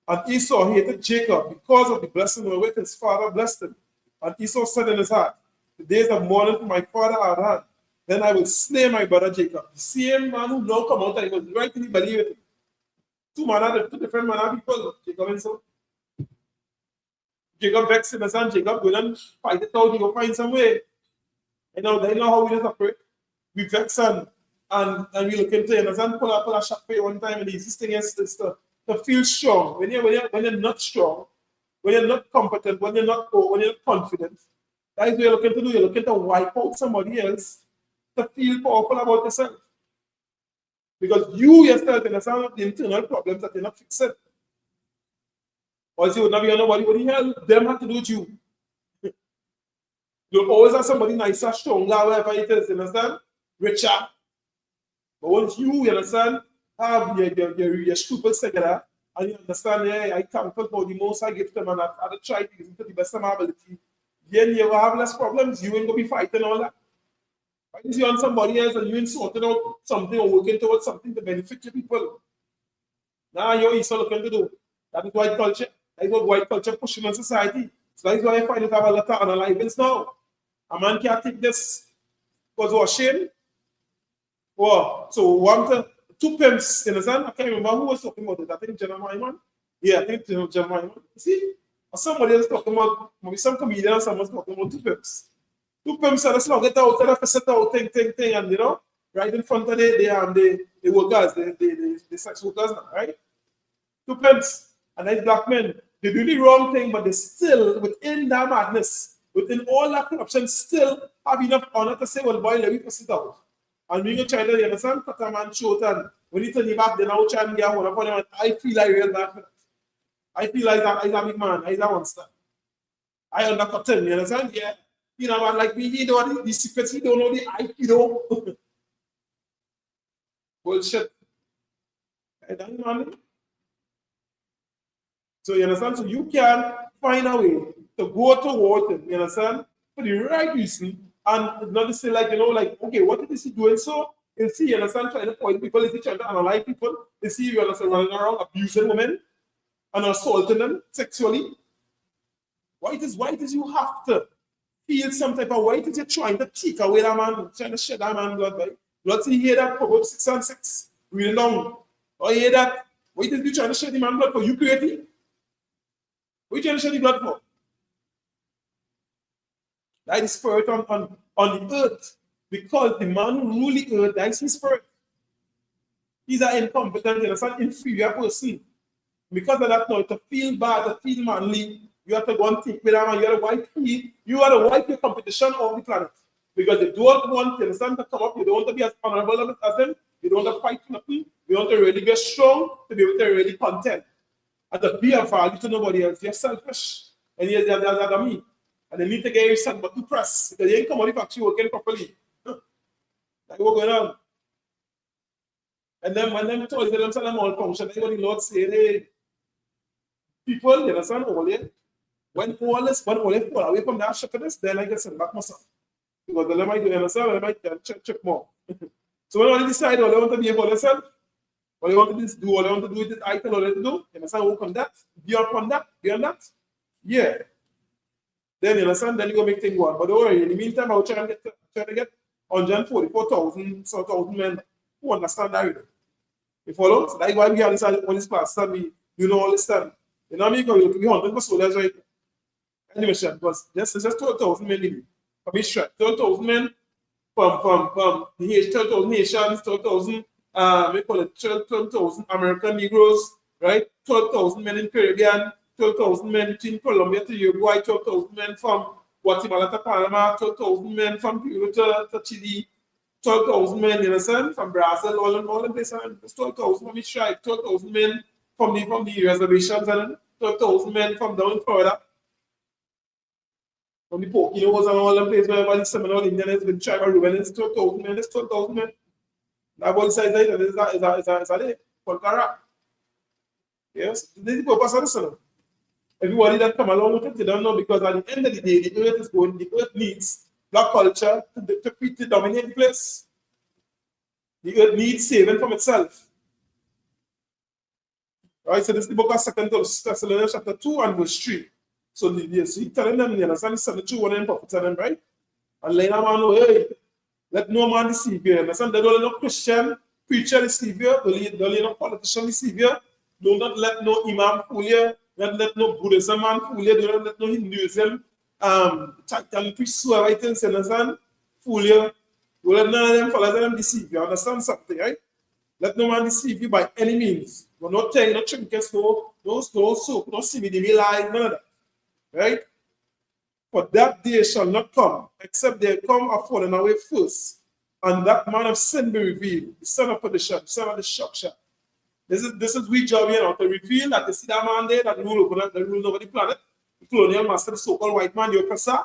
And Esau hated Jacob because of the blessing wherewith his father blessed him. And Esau said in his heart, the days of mourning for my father are at hand. Then I will slay my brother Jacob. The same man who now come out and he was right in the belly with him. Two different man of people, Jacob and so. Jacob vexed in the son, Jacob go and fight it out, he go find some way. You know how we just operate. We vex and we look into it, and pull a shot for you one time, and the easiest thing is to feel strong. When you're not strong, when you're not competent, when you're not confident, that is what you're looking to do. You're looking to wipe out somebody else to feel powerful about yourself. Because you yourself understand the internal problems that you're not fixing. Or you would not be on nobody, what the hell them have to do with you? You'll always have somebody nicer, stronger, whatever it is, you understand? Richer. But once you understand, have your scruples together, and you understand, yeah, I thankful for the most I give them, and I try to give them to the best of my ability, then you will have less problems. You ain't going to be fighting all that. Right? If you're on somebody else and you ain't sorting out something or working towards something to benefit your people, now you're also looking to do. That is white culture. That is what white culture pushing on society. So that is why I find it have a lot of unalivings now. A man can't take this because we're ashamed. Well, so two pimps, you understand? I can't remember who was talking about it. I think Jeremiah man. Yeah, I think Jeremiah man. See? Or somebody else talking about, maybe some comedian, someone's talking about two pimps. Two pimps are slug it out, they set out, thing, and right in front of the workers, the sex workers, right? Two pimps, and these black men, they do the wrong thing, but they still, within that madness, within all that corruption, still have enough honor to say, well, boy, let me pass it out. And when you try to, you understand, cut a man short, and when you turn your back, then I will try and get one upon him, and I feel like real bad for that. I feel like I'm a big man, I'm a monster. I undercut him, you understand? Yeah. You know, man, like me, he know the secrets, he don't know the IP, Bullshit. I don't know. So you understand? So you can find a way to go towards him, you understand? For the right reason, and not to say like, like, okay, what is he doing? So you see, you understand, trying to point people, is he trying to analyze people? You see, you understand, running around abusing women and assaulting them sexually. Why it is you have to feel some type of way that you're trying to take away that man, trying to shed that man blood, right? Let's see, hear that Proverbs 6:6, read long. Or hear that, why is you trying to shed the man blood for? You creating? What are you trying to shed the blood for? That is spirit on the earth. Because the man who rule the earth, that is his spirit. He's an incompetent, inferior person. Because of that, now, to feel bad, to feel manly, you have to go and think with them, and you are the white competition of the planet. Because they don't want to come up, you don't want to be as honorable as them, you don't want to fight nothing, you want to really be strong, to be able to really content. And to be of value to nobody else. You're selfish. And you're the other me. And they need to get your son but to press. Because you ain't come out of the factory working properly. Like what's going on? And then when them toys them send them all function, then the Lord say, hey, people, you understand, all it. When all fall away from that shepherddess, then I get sent back myself. Because they might do, you understand, they might check more. So when they decide all they want to be about themselves, all they want to do, all they want to do with it, I tell all they to do, you understand, work on that, beyond that, yeah. Then you understand, then you go make things go on. But don't worry, in the meantime, I will try to get 144,000 men who understand that. You follow? So that's why we have this class, and you know all this time. You know what I mean? Because we 100 soldiers right now. Anyway, because it's just 12,000 men living. For me, 12,000 men from the 12,000 nations, 12,000, we call it 12,000 American Negroes, right? 12,000 men in Caribbean, 12,000 men between Colombia to Uruguay, 12,000 men from Guatemala to Panama, 12,000 men from Peru to Chile, 12,000 men, you understand, from Brazil, all in places, 12,000 from each tribe, 12,000 men from the reservations, and 12,000 men from down in Florida. From the Poconos and all the places where the Seminole Indians been tribal rebellions, 12,000 men, there's 12,000 men. That one size is a day, called Karak. Yes, this is the purpose of the sun. everybody that come along with it, they don't know, because at the end of the day, the earth needs black culture to dominate the place. The earth needs saving from itself. Right? So this is the book of 2 Thessalonians chapter 2 and verse 3. So he's telling them, you understand, he's telling the one and prophets them, right? And letting them know, hey, let no man deceive you. Understand? They don't let no Christian preacher deceive you. Don't let no politician deceive you. Do not let no imam fool you. Don't let no Buddhism man fool you. Don't let no Hinduism, Titan priest, whoever it is, understand? Fool you. Don't let none of them followers them deceive you. Understand something, right? Let no man deceive you by any means. We're not telling no trinkets, no soap, no CBD lies, none of that. Right? For that day shall not come, except they come are fallen away first, and that man of sin be revealed, the son of perdition, the son of destruction. This is we job here now, to reveal that you see that man there that rule over the planet, the colonial master, the so-called white man, the oppressor,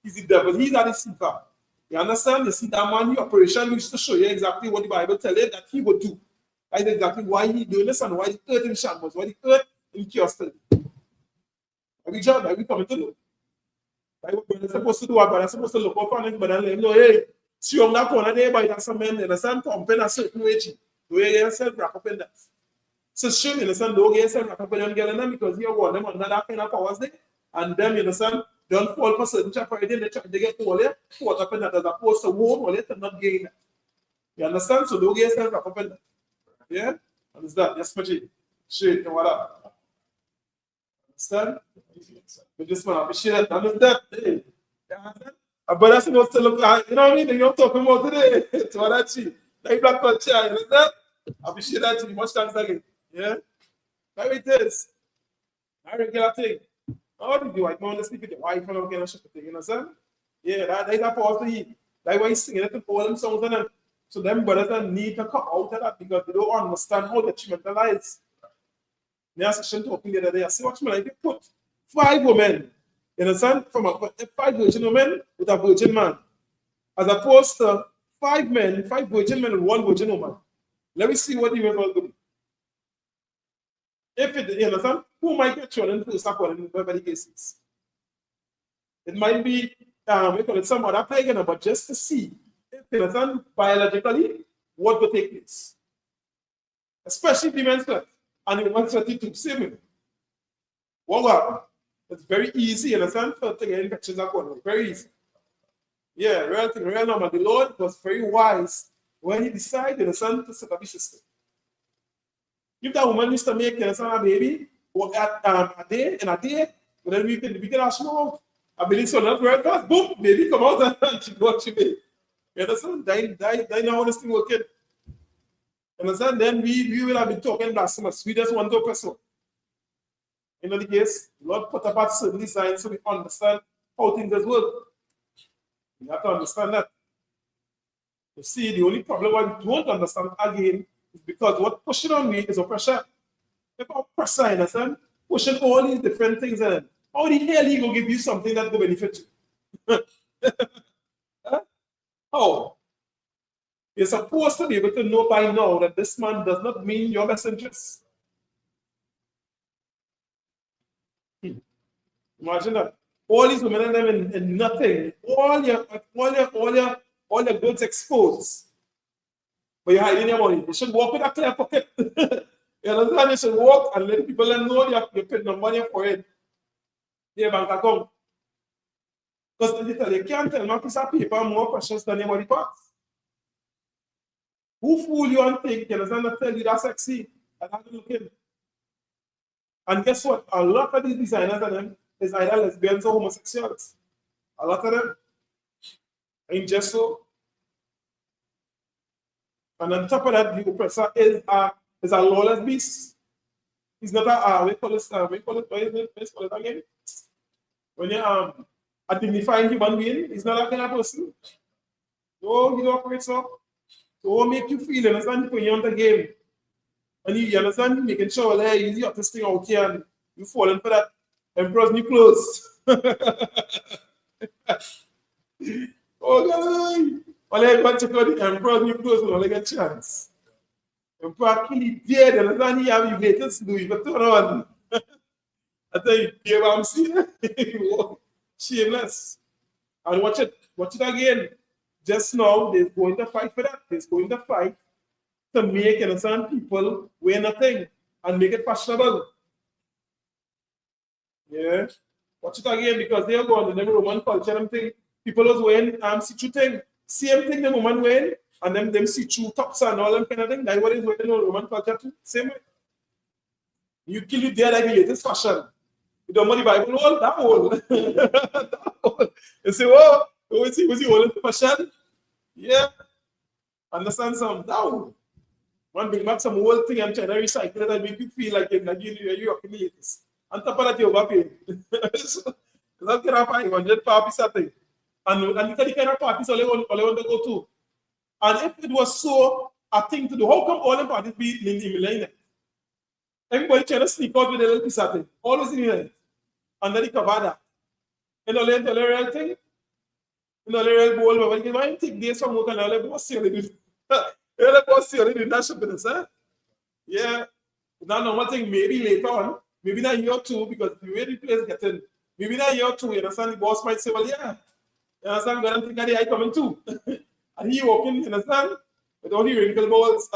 he's the devil, he's a deceiver. You understand? You see that man, the operation used to show you exactly what the Bible tells you that he would do. That's exactly why he doing this and why the earth in shambles, why the earth in chaos. Every job that we come to do. Like what we're supposed to do, we're supposed to look up on it, but then let him know, hey, see on that corner there by that some men, you understand, pumping a certain wage. Do you get yourself wrapped up in that? So sure, you understand, don't get yourself wrapped up in them getting them because you want them under that kind of powers there. And them, you understand, don't fall for certain chaparity, they get caught up in that as opposed to warm or to not gain that. You understand? So don't get yourself wrapped up in that. Yeah? Understand? Yes, Maji. Straight, what up? Understand? But this one, I appreciate that. Understand? Hey. But that's supposed to look like, you know what I mean? You're talking about today. It's what I see. Like black culture, you understand? I appreciate that to you. Much thanks again. Yeah? How it is? A regular thing. How did you white man sleep with your wife and all kind of shit thing, you understand? Yeah, that's a pause to eat. That's why he's singing it and all them songs and them. So them brothers don't need to come out of that because they don't understand how detrimentalize. They are session talking the other day. I say, watch me, like, you put 5 women, you understand, from 5 virgin women with a virgin man, as opposed to 5 men, 5 virgin men and 1 virgin woman. Let me see what the result will be. If it, you understand, who might get children first of all in many cases? It might be, we call it some other plague, but just to see, if you understand, biologically, what will take place. Especially the men's clot and the women's 32, same way. Wow, it's very easy, you understand, for to get infections are going. Very easy. Yeah, real thing, real normal. The Lord was very wise when he decided, you understand, to set up a system. If that woman used to make, you understand, a baby, or a day, but then we can ask out. I believe so, not very fast, boom, baby come out and she got she baby. You understand? Die now this thing working. You understand? Then we will have been talking blasphemous. We just want to person. In any case, Lord put about certain designs so we understand how things work. You have to understand that. You see, the only problem why we don't understand again is because what pushing on me is oppression. If I'm oppressor, you understand? Pushing all these different things in. How the hell he will give you something that will benefit you? Huh? How? You're supposed to be able to know by now that this man does not mean your best interest. Imagine that. All these women and them in nothing. All your goods exposed. But you're hiding your money. You should walk with a clear pocket. You understand? You should walk and let people know you're putting the money for it. Your bank account. Because you can't tell my piece of paper more precious than your body parts. Who fool you and think, you understand, that tell you that's sexy and how you looking? And guess what? A lot of these designers of them is either lesbians or homosexuals. A lot of them. Ain't just so. And on top of that, the oppressor is a lawless beast. He's not we call it again? When you a dignified human being, he's not that kind of person. No, he don't operate so. So what make you feel, you understand, when you're on the game? And you understand, you're making sure that you're easy up this thing out here and you falling for that emperor's new clothes. Oh, God. Well, everyone check out the emperor's new clothes when I get a chance. Emperor kill it dead, and then he have you latest Louis Vuitton on. I tell you, hear what I'm saying? Shameless. And watch it again. Just now, they're going to fight for that. They're going to fight to make innocent people wear nothing and make it fashionable. Yeah. Watch it again because they are going to the Roman culture and thing. People was wearing see-through thing. Same thing the woman wearing and them see-through tops and all them kind of thing. That's what is wearing in Roman culture too. Same way. You kill you there like the latest fashion. You don't want the Bible old, that old. That old. You say, oh, was he old in fashion? Yeah. Understand some? That old. One bring back some old thing and try to recycle it and make you feel like you're in the latest. On top of that, you're overpaid. So, that's kind of 500 parties a thing. And look at the kind of parties all I want to go to. And if it was so a thing to do, how come all the parties be in the millennium? Everybody trying to sneak out with a little piece of thing. Always in the and then they cover that. You know, the real thing? You know, the real bowl, but when you take days from work and all the boss see you do. The boss see you do that shopping, huh? Yeah. Now, normal thing, maybe later on, maybe not a year or two, because the way the place getting, maybe not a year or two, you understand, the boss might say, well, yeah, you understand, I'm going to think of the eye coming too. And he walking, you understand, with all the wrinkle balls,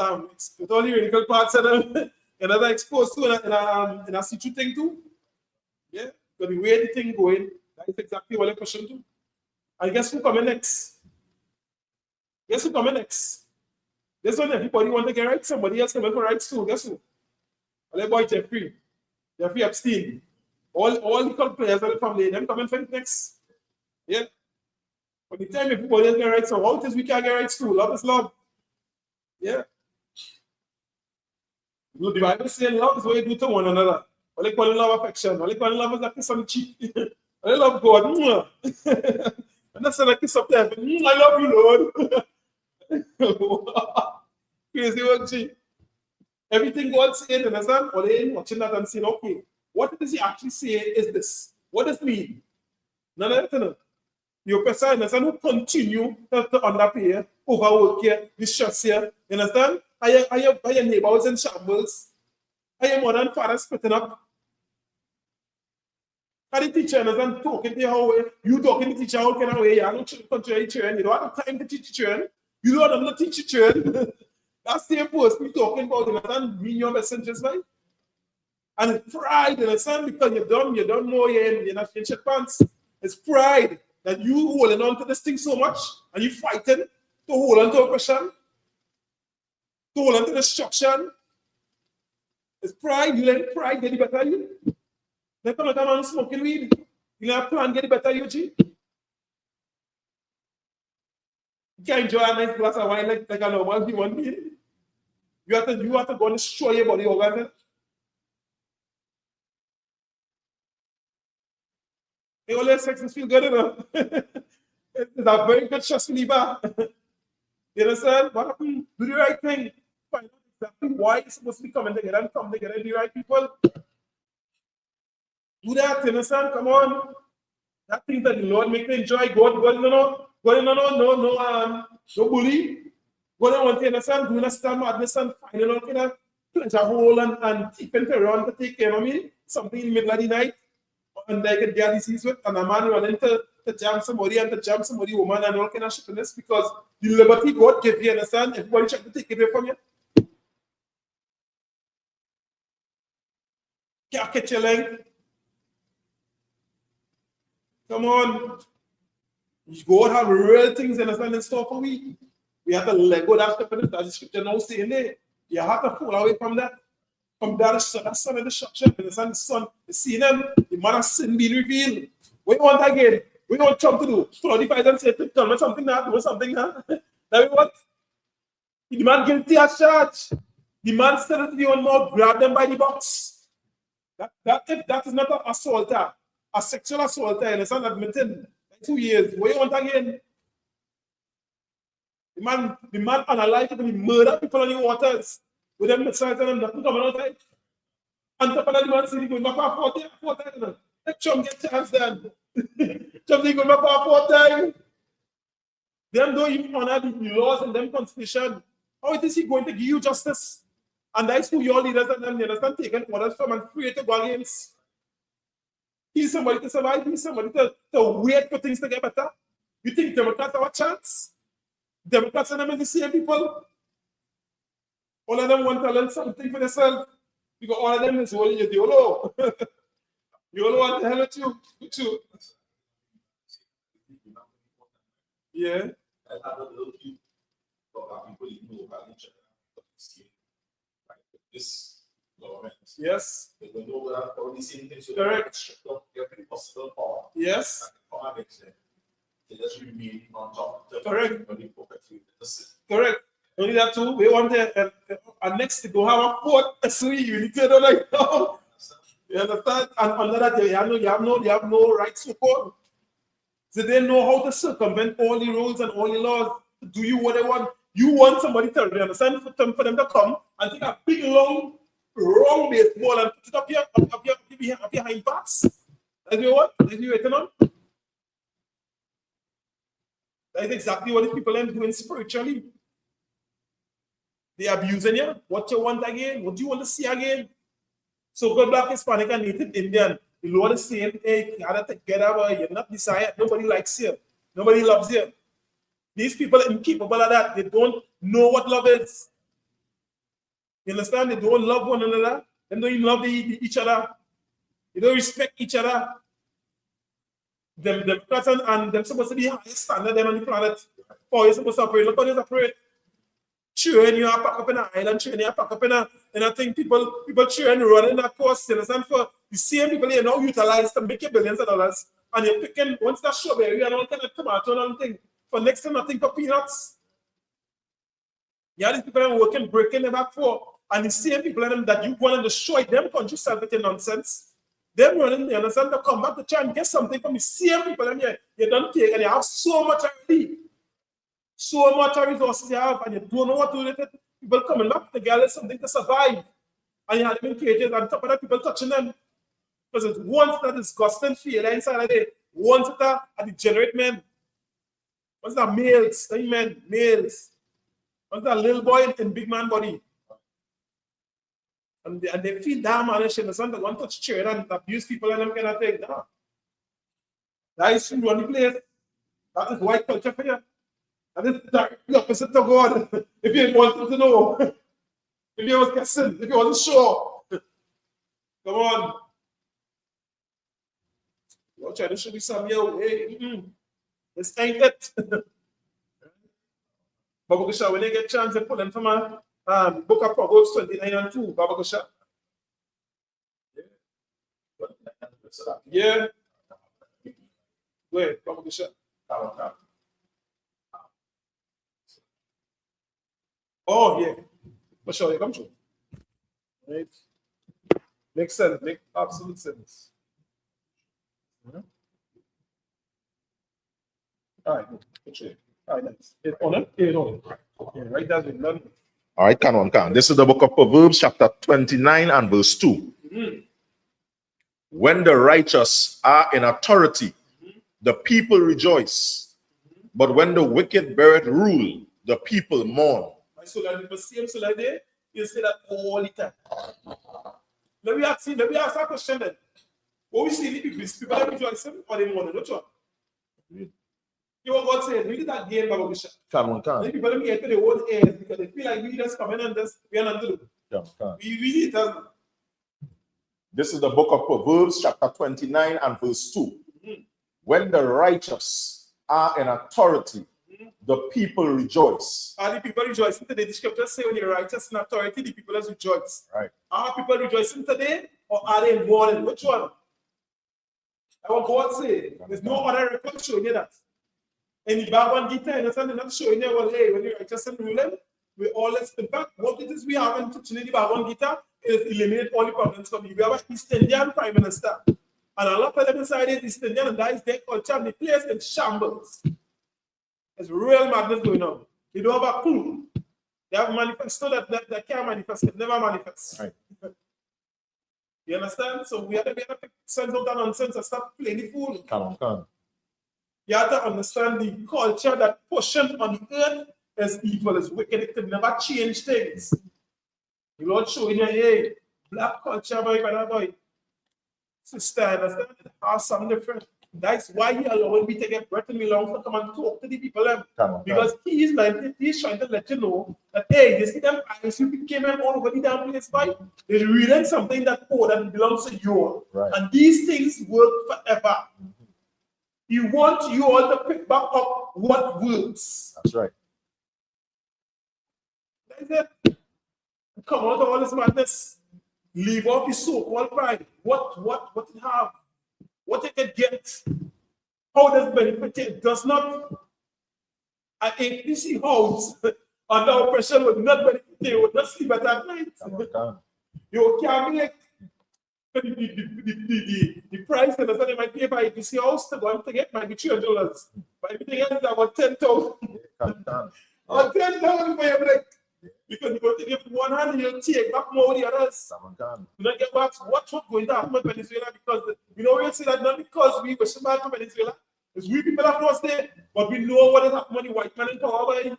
with all the wrinkle parts and another exposed to in a situ thing too. Yeah, but the way the thing going, that is exactly what I question too. And guess who coming next? Guess who coming next? This one everybody want to get right, somebody else coming for rights too. Guess who? Well, boy Jeffrey Epstein. All the cult players of the family, them coming for next. Yeah. But the time everybody else get rights, so how it is we can get rights too? Love is love. Yeah. The Bible says love is what you do to one another. What they call love affection. What they call love is like kiss on the cheek. I love God. And that's like kiss up there. I love you, Lord. Crazy work, G. Everything God said, understand? Or they ain't watching that and saying, okay, what does he actually say is this? What does it mean? None of that. Your person, understand, who continue to underpay, overwork here, distress here, you understand? Are your neighbors in shambles? Are your mother and father splitting up? Are the teacher, understand, talking to you how you talking to the teacher how kind of way? You don't control your children, you don't have time to teach your children, you don't have to teach your children. That's the same person talking about, you understand, being your messengers, right? And it's pride, you understand, because you don't know you're not in your pants. It's pride that you holding on to this thing so much and you fighting to hold on to oppression, to hold on to destruction. It's pride. You let pride get the better of you. They come out and smoking weed. You let a plan get the better of you, G. You can't enjoy a nice glass of wine like a normal human being. You have to go and destroy your body organ. They always sex feel good enough. It's a very good stress reliever. You understand? What happened? Do the right thing. Find out exactly why it's supposed to be coming together and come together, the right people. Do that, you understand? Come on. That thing that the Lord make you enjoy. God, no bully. God don't want to understand, doing a stand madness and finding out kind of pleasure hole and tipping around to take care of me. Something in the middle of the night. And they get their disease with, and a man running to jam somebody and to jam somebody, woman, and all kind of shit in this because the liberty God gave you, understand? Everybody trying to take it away from you. Can't catch your leg. Come on. God have real things, understand, in store for we. We have to let go that stuff in it. That's the scripture now saying there. You have to pull away from that. From that son of destruction, understand? The son, the sin, the man of sin being revealed. What you want again? What you want Trump to do? To fight and say, tell me something now, do something now. That we want. The man guilty as charged. The man said to the one more, grab them by the box. If that is not an assaulter, a sexual assaulter, understand, admitted 2 years. What you want again? The man unalive people, he murder people on the waters. With them missiles and nothing coming out right. And top of that, the man said, going back four times. Let Trump get chance then. Trump is going back four times. Them don't even honor the laws and them constitution. How is he going to give you justice? And that's who your leaders and them, you understand, taking orders from and free to go against. He's somebody to survive. He's somebody to wait for things to get better. You think Democrats have a chance? Democrats and them is the same people. All of them want to learn something for themselves. Because all of them is holding you YOLO. YOLO, what the hell with you? With you. Yeah. This government. Yes. They will know that all these things. Correct. Every possible power. Yes. They just remain on top. Correct. Correct. Only that too. We want the next to go have a fourth SOE unity. Like, no. You understand? And under that, you have no rights to court. So they know how to circumvent all the rules and all the laws. Do you what they want? You want somebody to understand for them to come and take a big long baseball and put it up here behind backs. That's you what? That's you waiting on. That is exactly what these people are doing spiritually. They are abusing you. What you want again? What do you want to see again? So God, Black, Hispanic, and Native Indian, the Lord is saying, hey, you gotta together, boy. You're not desired. Nobody likes you. Nobody loves you. These people are incapable of that. They don't know what love is. You understand? They don't love one another. They don't even love each other. They don't respect each other. Them person and them supposed to be highest standard them on the planet. Oh, you're supposed to operate. Look how they operate. Cheering you are packed up in an island, cheering you are packed up in a thing. People cheering, running that course. You understand? For the same people you now utilize to make you billions of dollars. And you're picking once that strawberry and all kind of tomato and thing. For next to nothing for peanuts. Yeah, these people are working, breaking their back for. And the same people that you want to destroy them country self with your nonsense. Them running, you understand, to come back to try and get something from the same people and you don't take, and you have so much already. So much resources you have, and you don't know what to do with it. People coming back to gather something to survive. And you have them in cages, and top of that, people touching them. Because it's once that disgusting feel inside of it, once that degenerate men. Once that males, males. Once that little boy in big man body. And they feel damn honest, and they want to touch children and abuse people and them kind of thing. No. That is true on the place. That is white culture for you. That is the opposite to God. If you wanted to know, if you was guessing, if you wasn't sure. Come on. You're trying to show me some, yo, hey, this ain't it. Baba Gusha, when they get a chance, they put them from a book of Proverbs 29 and 2, Baba Gusha. Yeah. Wait, Baba Gusha. Oh, yeah. For sure, you come true. Right? Makes sense, makes absolute sense. Yeah. All right, good. All right, nice. On it? Yeah, no. Yeah, right, that's been done. All right, can. This is the book of Proverbs, chapter 29 and verse 2. Mm-hmm. When the righteous are in authority, the people rejoice. But when the wicked beareth rule, the people mourn. So like the same, so like they, you say that all the time. Let me ask that question then. What we see the people that rejoicing or they mourning, which one? You know what God said, read that game, Baba Bisha. Can. The people that get to their own ears because they feel like we just come in and just, we are not doing it. We really it doesn't. This is the book of Proverbs, chapter 29 and verse 2. Mm-hmm. When the righteous are in authority, the people rejoice. Are the people rejoicing today? The scriptures say when you're righteous in authority, the people rejoice. Right. Are people rejoicing today or are they mourning? Which one? I want God say, there's no other record showing you that. In the Bhagavad Gita, understand, they're not showing you, well, hey, when you're righteous and ruling, we always, in fact, what it is we have in teaching the Bhagavad Gita is eliminate all the problems from you. We have an East Indian Prime Minister. And a lot of them inside it, East Indian, and that is their culture, and the place in shambles. There's real madness going on. They don't have a clue. They have manifesto that can't manifest, it never manifests. Right. You understand? So we have to make sense of that nonsense and stop playing the fool. Can. You have to understand the culture that portion on the earth is evil, is wicked. It can never change things. The Lord showing you, hey, black culture, boy, boy. sister, understand? It has something different. That's why he allowed me to get Breton Milong to come and talk to the people. Because he is like, he's trying to let you know that, hey, you see them ISUPK men all over the damn place, right? They're reading something that belongs to you. Right. And these things work forever. He wants you all to pick back up what works. That's right. That's it. Come out of all this madness. Leave off the so-called pride. What it have? What it can get? How does benefit it? Does not. An APC house under oppression would not benefit you, would not sleep at night. You can't be like the price that they might pay by APC house to go and to get might be $300. But everything else is about 10,000. Or 10,000 for your like. Because you're going to give one hand and you'll take back more with the others. You don't get back what's going to happen with Venezuela because we'll say that not because we wish bad for Venezuela. It's we people have lost there, but we know what has happened when the white man in power.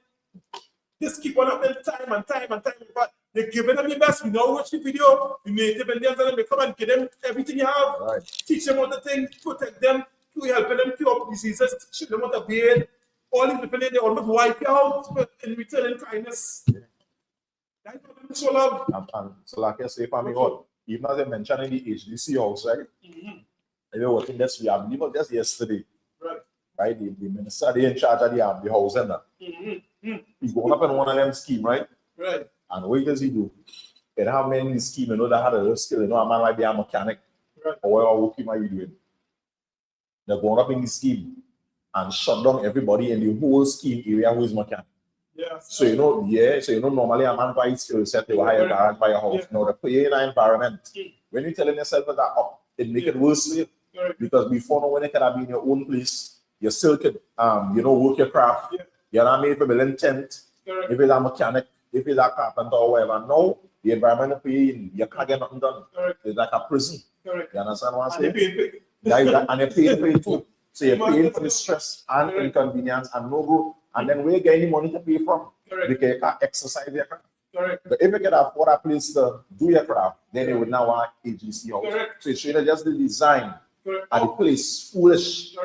Just keep on happening time and time and time. But they're giving them the best. We now watch the video. The native Indians and they come and give them everything you have. Right. Teach them what to think, protect them, helping them cure up diseases, teach them what to bathe. All these people they almost wipe you out in return in kindness. Yeah. That's what I'm so love. And so like I say for me, even as I mentioned in the HDC house, right? They were working this week, I believe it was just yesterday. Right, the minister they in charge of the house and that. He's going up in one of them scheme, right? Right. And what does he do? They have men in the scheme, that had a little skill, a man like be a mechanic, or whatever work he might be doing. They're going up in the scheme and shut down everybody in the whole scheme area who is mechanic. Yeah. So normally a man by his skill set they will hire a garage by a house. Now the play in an environment. When you're telling yourself that it make it worse for you. Because before now when you can have been in your own place. You still could, work your craft. You're not made for building tent. If it's a mechanic, if it's a carpenter or whatever. No, the environment you can't get nothing done. It's like a prison. You understand what I'm saying? And you're paying for it too. So you're paying for the stress and inconvenience and no growth. And then where you get any money to pay from? Because you can't exercise your craft. But if you can afford a place to do your craft, then you would now want AGC house. So it's really just the design and the place foolish.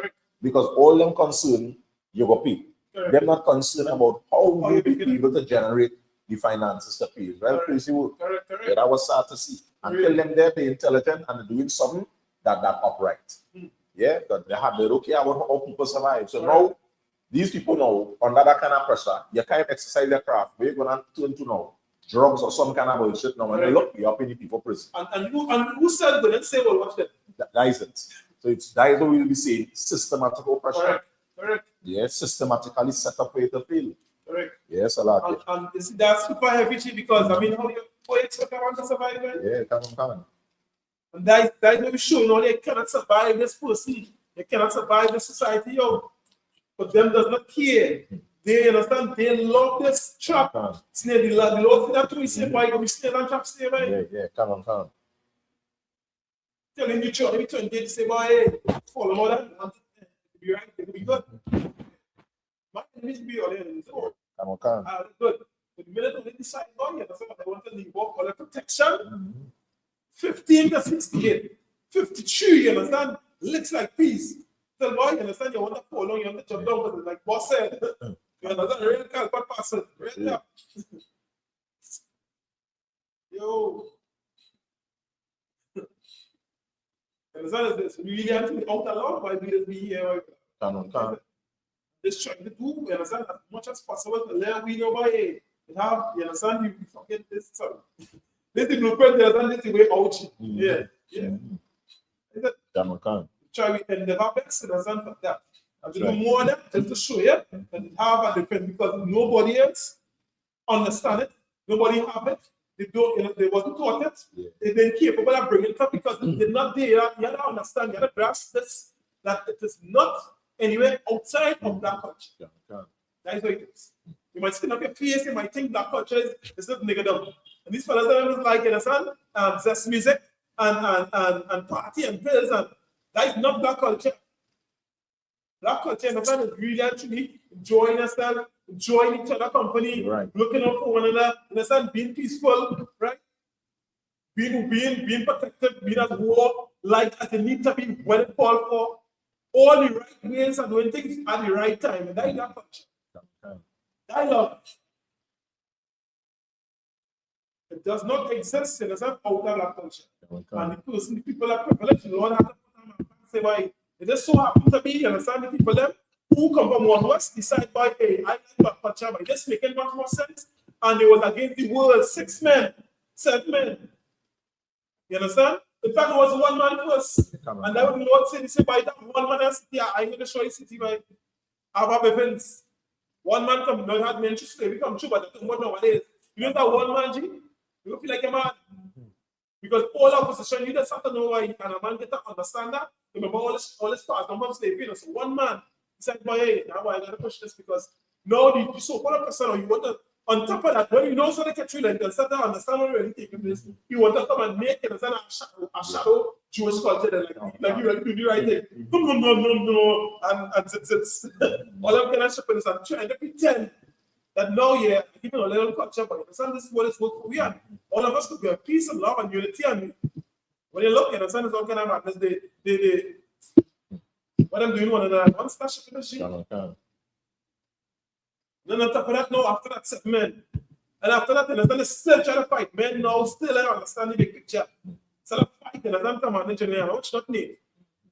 Because all them concerned, you go pay. They're not concerned about how you be able to generate the finances to pay. Well, crazy work. Yeah, that was sad to see. Until them they're intelligent and they're doing something that upright. Yeah, but they're okay about how people survive. So now, these people now, under that kind of pressure, you can't exercise their craft. We're going to turn to now drugs or some kind of bullshit. Now, when they look, you're up in the people prison. And who said, but let's say, well, watch that. That is it. So that is what we'll be saying, systematic oppression. Correct. Yes, systematically set up way to fail. Correct. Yes, a lot. And you see, that's super heavy because, how you expect everyone to survive, right? Yeah, come on. And that's what we show, they cannot survive this person. They cannot survive this society, But them does not care. They understand, they love this trap. Snare, the Lord said that to me, say, why you snare and trap, stay, right? Yeah, come on. Telling you, every 20 days, say, boy, hey, follow more than be right, it'll be good. My enemies be all in. So, good. But the minute they decide, they want to leave off all the protection. 15 to 68, 53, you understand? Looks like peace. Tell boy, you understand? You want to follow, you want to jump down, but it's like boss said. You understand? Real call, but pass it. Real up. Yo. And as well as this, we really have to be out alone by leaders be here. Just trying to do, you understand, as much as possible to learn we know by it. You understand, you forget this. So, this is the blueprint, you understand, this is the way out. Try to endeavor best, you understand, for that. And to do more of that, just to show you that it have a difference because nobody else understand it, nobody have it. They don't, they wasn't taught it. They didn't capable of bringing it up because they're not there. You have to understand, you have to grasp this, that it is not anywhere outside of black culture. That is what it is. You might spin up your face, you might think black culture is just nigger. And these fellas are like, you understand, just music and party and pills, and that is not black culture. Black culture, understand, is really actually enjoying yourself, enjoying each other company, looking out for one another, understand, being peaceful, right? Being protected, being at war like as it needs to be when it called for, all the right ways and doing things at the right time. And that is that culture. Dialogue. It does not exist in the same out of that culture. And the people are privileged, the Lord has to put them and say, why? It just so happens to be, you understand, the people them who come from one west decide by, hey, I like that culture, but this making much more sense. And it was against the world, 6 men, 7 men. You understand? In fact, it was 1 man first. And then when the Lord said, he said, by that 1 man has city, I'm going to show you city by Abba events. 1 man come, not had mentioned slavery come true, but that's what nowadays. You know that 1 man, G? You don't feel like a man. Because all our position, you just have to know why, and a man get to understand that. Remember all this past, number of slavery. So 1 man said, boy, hey, now I gotta push this because now the so-called person, or you want to, on top of that, when you know so they can treat like, you start to understand what really taking place, you want to come and make it a shadow Jewish culture, like you do the right thing. No, and it's all I'm gonna ship is I'm trying to pretend that now, yeah, even a little culture, but you understand this is what it's work for we are. All of us could be a peace and love and unity. And when you look, you understand it's all kind of madness. They what I'm doing one another, one stash of the machine. Then on top of that, now after that, 7 men. And after that, you understand they still trying to fight. Men now still don't understand the big picture. So the fight, you understand, come on, engineer, what's not need?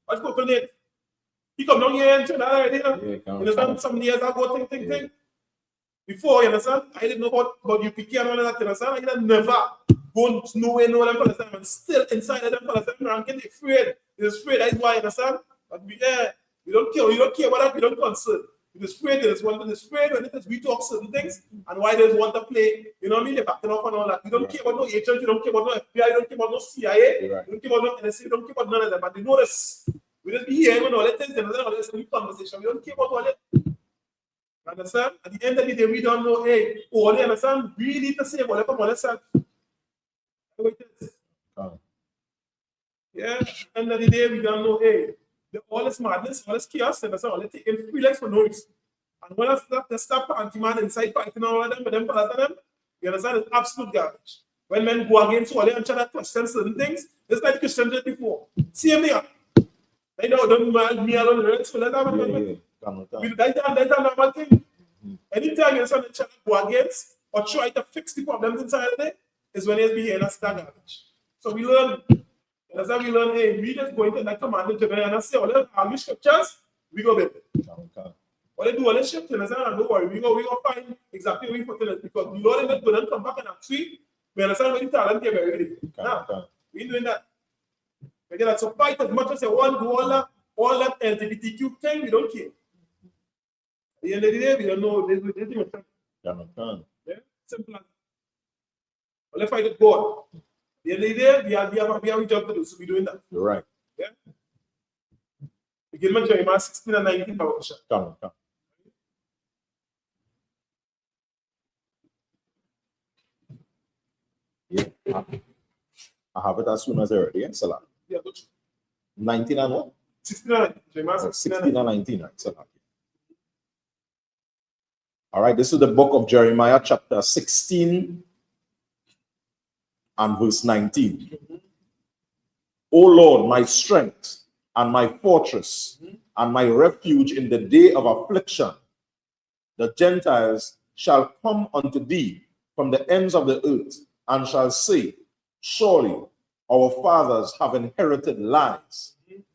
What's going on? He come down here and try already, you understand, some years ago, thing. Before, you understand, I didn't know about UPK and all of that, you understand, I didn't never go nowhere, no them for the time, and still inside of them for the time, ranking, afraid. He's afraid, that's why, you understand? But we don't care about that, we don't concern. He's afraid, there's one is afraid when it is we talk certain things, and why there's one to play, you know what I mean? They're backing off and all that. We don't care about no agent, you don't care about no FBI, you don't care about no CIA, you don't care about no NSA, you don't care about none of them, but they know this. We just be here and all that things, and all this conversation, we don't care about all that. Understand? At the end of the day, we don't know, hey, all you understand? We need to say whatever on ourselves. Yeah, at the end of the day, we don't know, hey, all this madness, all this chaos, and that's all they taking free legs for no reason. And when they stop anti-man inside fighting all of them, but them for them, you understand? It's absolute garbage. When men go against all they and try to question certain things, it's like Christians did before. See me here. They don't me alone, the rest for that. That's a normal thing. Anytime you're trying to go against or try to fix the problems inside of it, is when it's being a star garbage. So we learn, that's how we learn, hey, we just go into that command general and say, all the argue scriptures, we go better. What they do all the scriptures, and don't worry, we go find exactly what we put in it because the Lord is not going to come back and actually, we understand what the talent here very ready. Now, we ain't doing that. Again, that's a fight as much as you want to do all that LGBTQ thing, we don't care. At the end of the day, we don't know this is yeah? Simple as well, let's fight with God. At the end of the day, we have a job to do, so we're doing that. You're right. Yeah? Begin with Jeremiah 16 and 19. Come. Yeah. I have it as soon as I ready. Yes, sir. Yeah, good. 19 and what? 16 and 19. Jeremiah 16 and 19, right? So, all right, this is the book of Jeremiah, chapter 16 and verse 19. O Lord, my strength and my fortress and my refuge in the day of affliction, the Gentiles shall come unto thee from the ends of the earth and shall say, surely our fathers have inherited lies,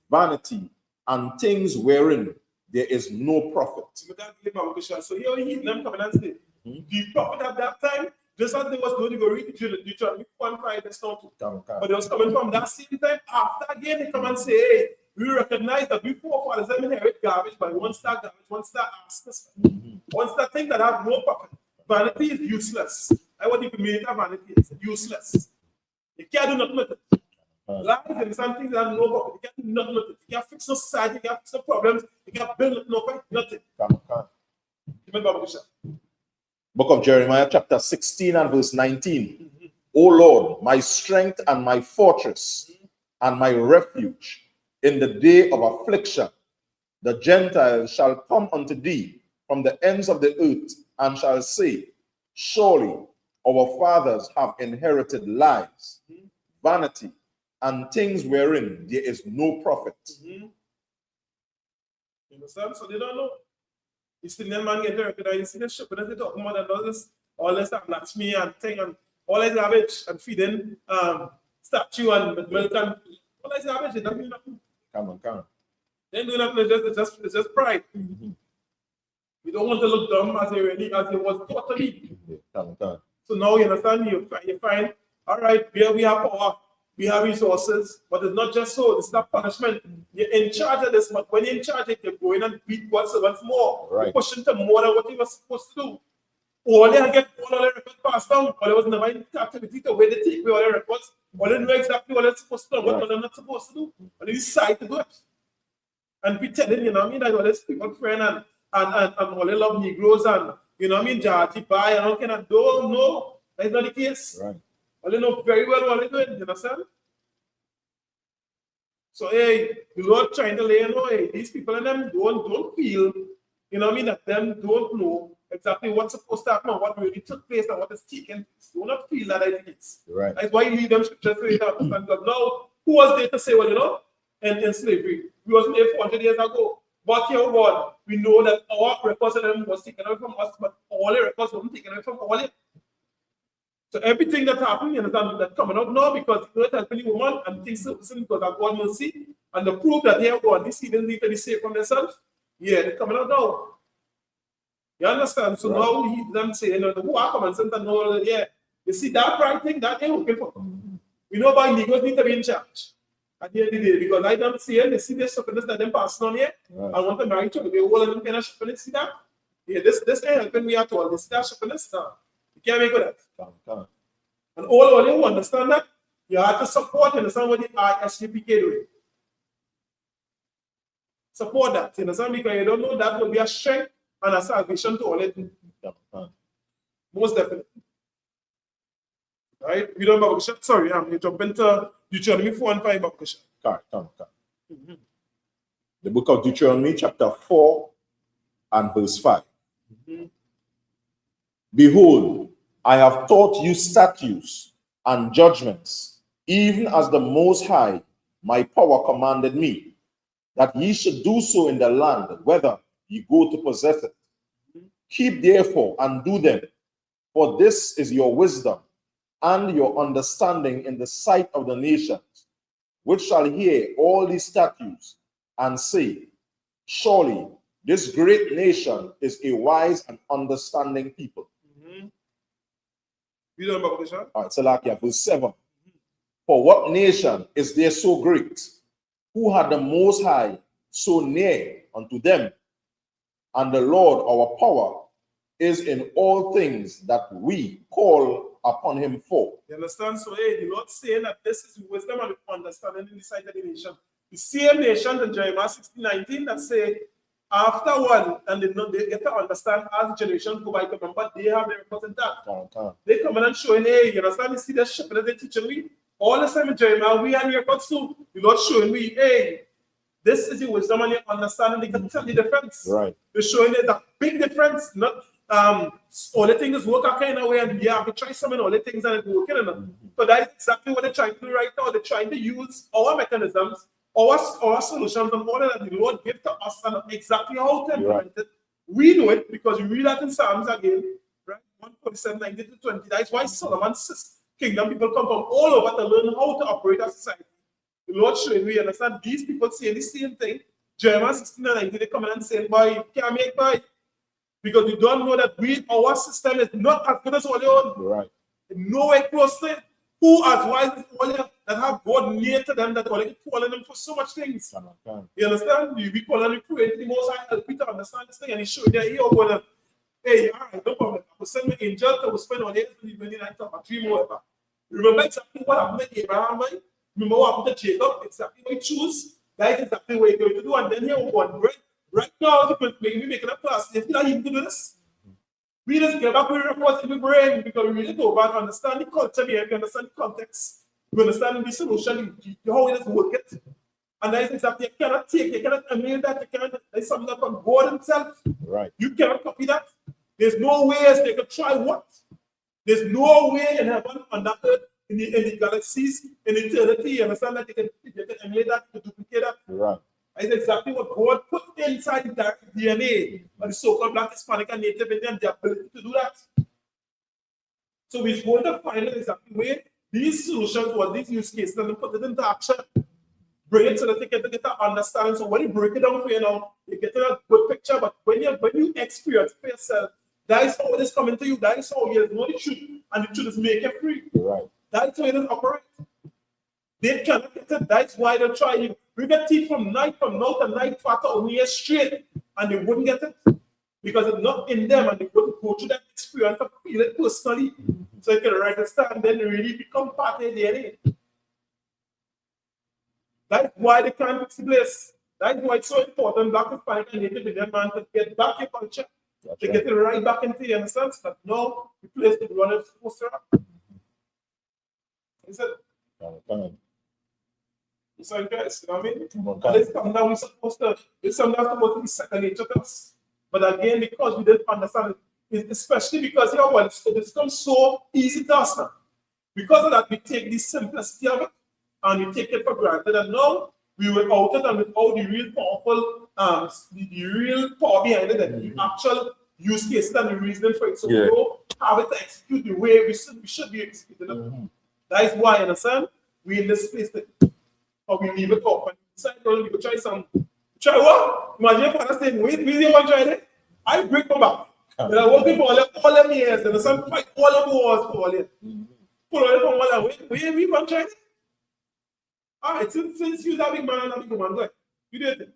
vanity, and things wherein there is no profit. So here we hear them coming and say, the prophet at that time, just as they was going to go read Deuteronomy 1:5, that's not true. But they was coming from that same time. After again, they come and say, hey, we recognize that we forefathers have inherited garbage by one star garbage, one star ass, one star thing that have no profit. Vanity is useless. I want you to make vanity is useless. You can't do nothing with it. Lies and something that no profit. You can't do nothing with it. You can't fix no society, you can't fix no problems, you can't build no fight, nothing. Book of Jeremiah, chapter 16 and verse 19. O Lord, my strength and my fortress and my refuge in the day of affliction, the Gentiles shall come unto thee from the ends of the earth and shall say, surely our fathers have inherited lies, vanity, and things wherein there is no profit. You understand? So they don't know. You see the man get there, you see the ship, and they talk more than all this Lakshmi and thing and all this garbage and feeding statue and milk and all this garbage. It doesn't do nothing. Come on. They do nothing. It's just pride. We don't want to look dumb as it was totally. Come on. So now you understand, you find, all right, here we have power, we have resources, but it's not just so, it's not punishment. You're in charge of this, but when you're in charge, you're going and beat God's servants more. Right. You're pushing them more than what you were supposed to do. All they get all the records passed down, but there was never any activity to where they take away all the records, or they know exactly what they're supposed to do, what they're not supposed to do, but they decide to do it. And pretending, you know what I mean, that all these people friend and all they love Negroes and, you know what I mean, Jati Pai and all kind of, no, that's not the case. Right. All they know very well what they're doing, you understand? So, hey, the Lord trying to lay you know, hey, these people and them don't feel, you know what I mean, that them don't know exactly what's supposed to happen, what really took place, and what is taken place. Do not feel that it is. Right. That's why you leave them scriptures so they don't understand God. Now, who was there to say, well, you know, in slavery? We wasn't there 400 years ago. But here, God, we know that our records of them was taken away from us, but all the records wasn't taken away from all it. So everything that happened, you understand, that coming out now because you know it has been a woman and things because of God's mercy and the proof that here, God, these heathens need to be saved from themselves. Yeah, they're coming out now. You understand? So now we hear them saying, you know, who are coming and know, yeah, you see that pride thing, that they're looking for. We know by Negroes need to be in charge. At the end of the day, because I don't see it, they see this stupidness that them passing on here. I want to marry to be all of them kind of stupidness, see that? Yeah, this ain't helping me at all. This is that stupidness now. You can't make it that. And all you understand that you have to support and understand what the ISUPK doing. Support that, you understand? Because you don't know that will be a strength and a salvation to all it. Most definitely. Right? We don't have a sorry, I'm jumping to Deuteronomy 4 and 5 of question. Come. The book of Deuteronomy, chapter 4 and verse 5. Behold, I have taught you statutes and judgments, even as the Most High, my power, commanded me, that ye should do so in the land, whether ye go to possess it. Keep therefore and do them, for this is your wisdom and your understanding in the sight of the nations, which shall hear all these statutes and say, surely this great nation is a wise and understanding people. All right, Salakia, verse 7. For what nation is there so great, who had the Most High so near unto them, and the Lord our power is in all things that we call upon him for. You understand? So, hey, the Lord saying that this is wisdom and understanding in the sight of the nation. The same nation in Jeremiah 16:19 that say, after one, and they get to understand as the generation go by, remember, they have their records intact. They come in and showing, hey, you understand? You see the shepherd that they're teaching me? All the time in Jeremiah, we have records too. The Lord showing me, hey, this is the wisdom and your understanding. They can tell the difference. Right. They're showing there's a big difference. Not all the things work a kind of way, and you have to try some and all the things and it's working. So that's exactly what they're trying to do right now. They're trying to use our mechanisms, our solutions, and all that the Lord gave to us and exactly how to implement it. We know it because we read that in Psalms again, right? 147, 19 to 20. That's why Solomon's kingdom people come from all over to learn how to operate as society. The Lord showing we understand these people saying the same thing. Jeremiah 16 and 19, they come in and say, boy, you can't make by. Because we don't know that our system is not as good as all your own. Right. No way close to it. Who as wise as all you that have God near to them that all you calling them for so much things. You understand? We call and we pray to the Most High help you to understand this thing and he showed you here going, hey, all right, no problem. I will send my angel to spend all days when you night talk a dream over. Remember exactly what happened to Abraham, right? Remember what happened to Jacob? Exactly what he choose. That is exactly what you're going to do. And then here we go. Right now, we making a class. If you don't even do this, we just get back with reports in the brain because we really go back and understand the culture here, we understand the context, we understand the solution, how it is work it. And that is exactly, you cannot amend that, you cannot, there's something that from God himself. Right. You cannot copy that. There's no way they could try what? There's no way in heaven on that earth in the galaxies, in eternity. You understand that you can emulate that, you can duplicate that. Right. It's exactly what God put inside the DNA of the so-called Black, Hispanic, and Native Indian, the ability to do that. So we're going to find out exactly where these solutions or these use cases and put it into action. Bring it so that they get an understanding. So when you break it down for you now, you get a good picture. But when you experience for yourself, that is how it is coming to you. That is how you know the truth, and the truth is make it free. Right. That's how it is operate. They cannot get it. That's why they're trying. We get teeth from now to night for only year straight, and they wouldn't get it because it's not in them, and they wouldn't go through that experience to feel it personally. So you can understand, and then really become part of their DNA. That's why they can't fix the place. That's why it's so important, Black, Hispanic, and Native Indian man, to get back your culture, to get it right back into your sense that no, the place to run is supposed to run. Is it? So, guys, you know what I mean? And it's something that we're supposed to, it's something that's supposed to be second nature to us. But again, because we didn't understand it, especially because you know what, it's become so easy to us now. Because of that, we take the simplicity of it and we take it for granted. And now we without it and without the real powerful, the real power behind it, and the actual use case and the reasoning for it. So we don't have it to execute the way we should be executing it. That is why, understand, we in this place that, or we leave it open. Decide, we go try some. Try what? Imagine if I say, wait, you want to try it? I break my back. And I'm working for all them years, and some fight all them wars for all it. Pull all it from all that. Wait, we want to try it? All right, since you're a big man and a big woman, go you did it.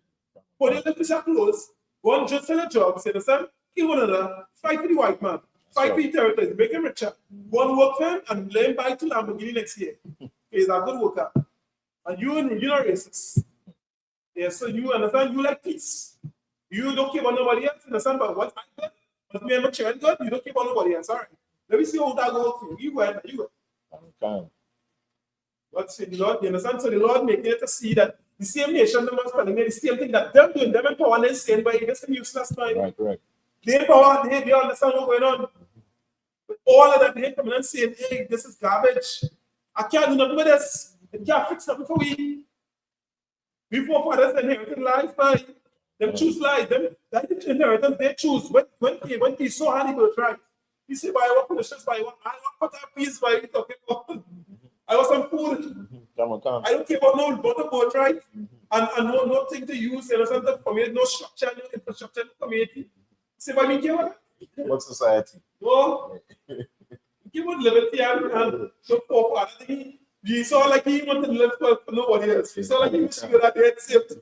Put your piece of clothes, go and just sell a job, say the son, kill one another, fight for the white man, fight for the territories, make him richer, go and work for him, and let him buy 2 Lamborghini next year. He's a good worker. And you're not racist. Yeah, so you understand, you like peace. You don't care about nobody else, understand, but what I did, but me and my children good, you don't care about nobody else. All right. Let me see how that goes for you. You go. Okay. But see, the Lord, you understand? So the Lord making it to see that the same nation, the most the same thing that them doing, them empower and saying, but it's a useless time. Right, correct. They empower, they understand what's going on. But all of that, they come in and saying, hey, this is garbage. I can't do nothing with this. It can't fix nothing for we. We forefathers inherited life by them choose life. Them that inheritance they choose. When they so hard, they try. He said, by what conditions, by what I want a piece by it, okay. I was some food. Come. I don't care about no boat, right? And nothing to use, you understand, the community, no structure, no infrastructure in the community. See what I mean, What society? No. Give us liberty and so forth. You saw like he wanted to live for nobody else. You saw like he was sure that they had saved.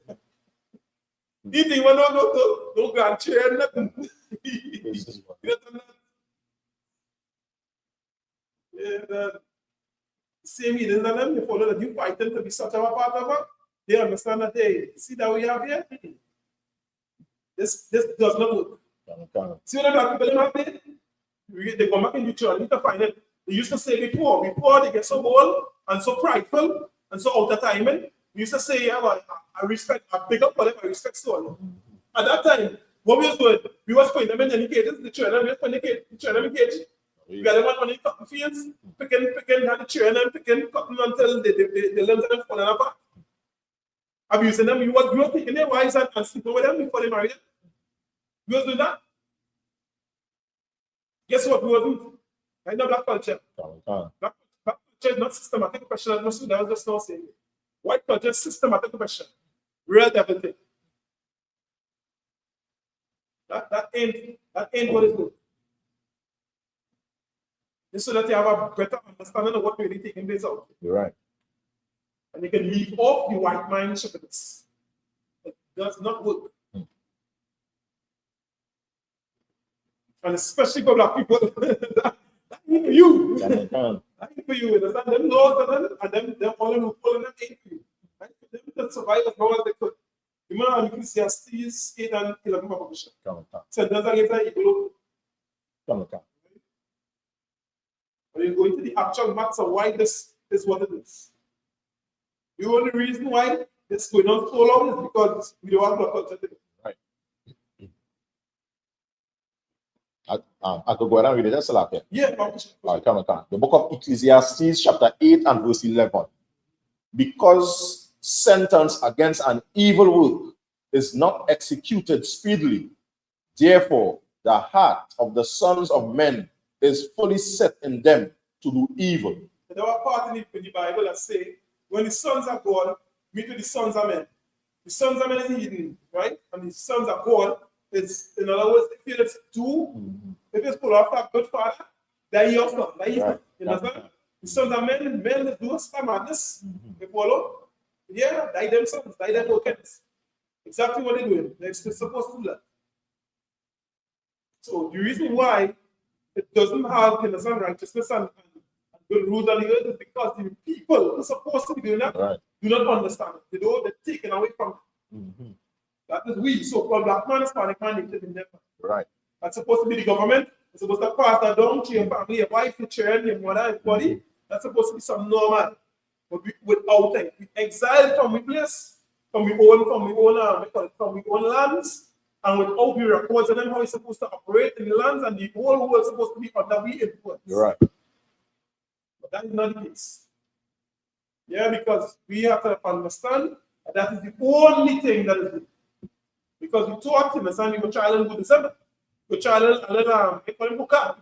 He didn't want no grandchildren, nothing. Same he didn't them, they follow that you fight them to be such a part of it. They understand that they see that we have here. This does not work. See what the black people have there? They come back in Deuteronomy to find it. They used to say before they get so bold and so prideful and so out of timing, we used to say, yeah, well, I respect, I pick up whatever I respect so. At that time, what we was doing, we was putting them in any cages, the children, we was putting the children in the cage. We got them on the cotton fields, picking, had the children, picking cotton until they learned them falling apart. Abusing them, we was taking their wives and sleeping with them before they married them. We was doing that. Guess what we were doing? I know black culture. Black culture is not systematic oppression, as Mr. Dawes just now saying. White culture is systematic oppression. Real devil thing. That ain't what is good. Just so that you have a better understanding of what really taking place out. You're right. And you can leave off the white mind shepherds. It does not work. And especially for black people, that ain't for you. That ain't for you. Understand? Them laws and them all them pulling them ain't for you. Right? Them can survive as long as they could. You know, Ecclesiastes 8 and 11 publication. So that's against that equal. When you go into the actual maths of why this is what it is. The only reason why this going on so long is because we don't have black culture. Right. I could go ahead and read it. That's a lot here. Yeah, All right, come on. The book of Ecclesiastes, chapter 8 and verse 11. Because sentence against an evil work is not executed speedily, therefore the heart of the sons of men is fully set in them to do evil. There are part in the Bible that say, when the sons of God meet with the sons of men, the sons of men is hidden, right? And the sons of God is, in other words, if it's two, if it's pull off that good father, then your son, that is, you understand? The sons of men that do a madness, they follow. Yeah, die them sons, die them tokens. Exactly what they're doing. They're supposed to do that. So the reason why it doesn't have, you understand, righteousness and good rules on the earth is because the people who are supposed to be doing that do not understand it. They don't, they're taken away from it. That is we. So for black man, Hispanic man, native in them. Right. That's supposed to be the government. It's supposed to pass that down to your family, your wife, your children, your mother, everybody. That's supposed to be some normal. But without it, we exiled from the place, from the own lands, and without the records of them how it's supposed to operate in the lands, and the whole world is supposed to be under we influence. You're right. But that is not the case. Yeah, because we have to understand that is the only thing that is good. Because we taught him, and you go try and do the same. You go try and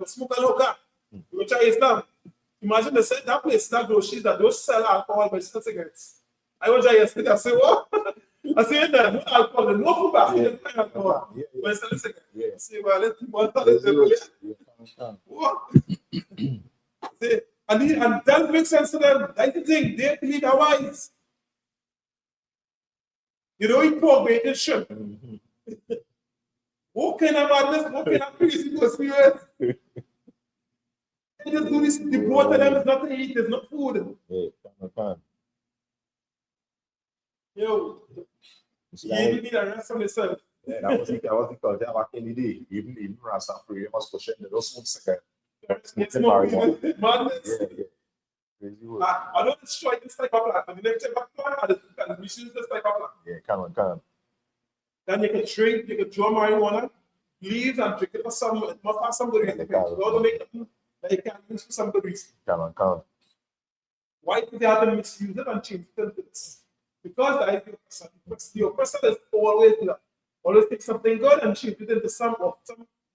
smoke a hookah. You go try Islam. Imagine they said that place, that groceries that don't sell alcohol but sell cigarettes. I went there yesterday, I said, what? I said that no alcohol, no food basket, no alcohol. But sell cigarettes. I say, well, let's do one thing. What? And that makes sense to them. That's the thing, they believe are wise. You know, eat pork baited shrimp. What kind of madness, what kind of crazy goes serious? They just do this, the both of them is not to eat, there's not food. Yo, you even need a rest on yourself. Yeah, that was the culture back in the day. Even Rasta free, you must push it, they don't smoke cigarette. Madness. Yeah. I don't destroy this type of plant. And the next type of plant, I misuse this type of plant. Yeah, come on. Then you can drink, you can draw marijuana, leaves and drink it for some, it must have some good reason. You don't make it that you can't use for some good reason. Come on. Why do they have to misuse it and change it into this? Because the oppressor is always that. Always take something good and change it into some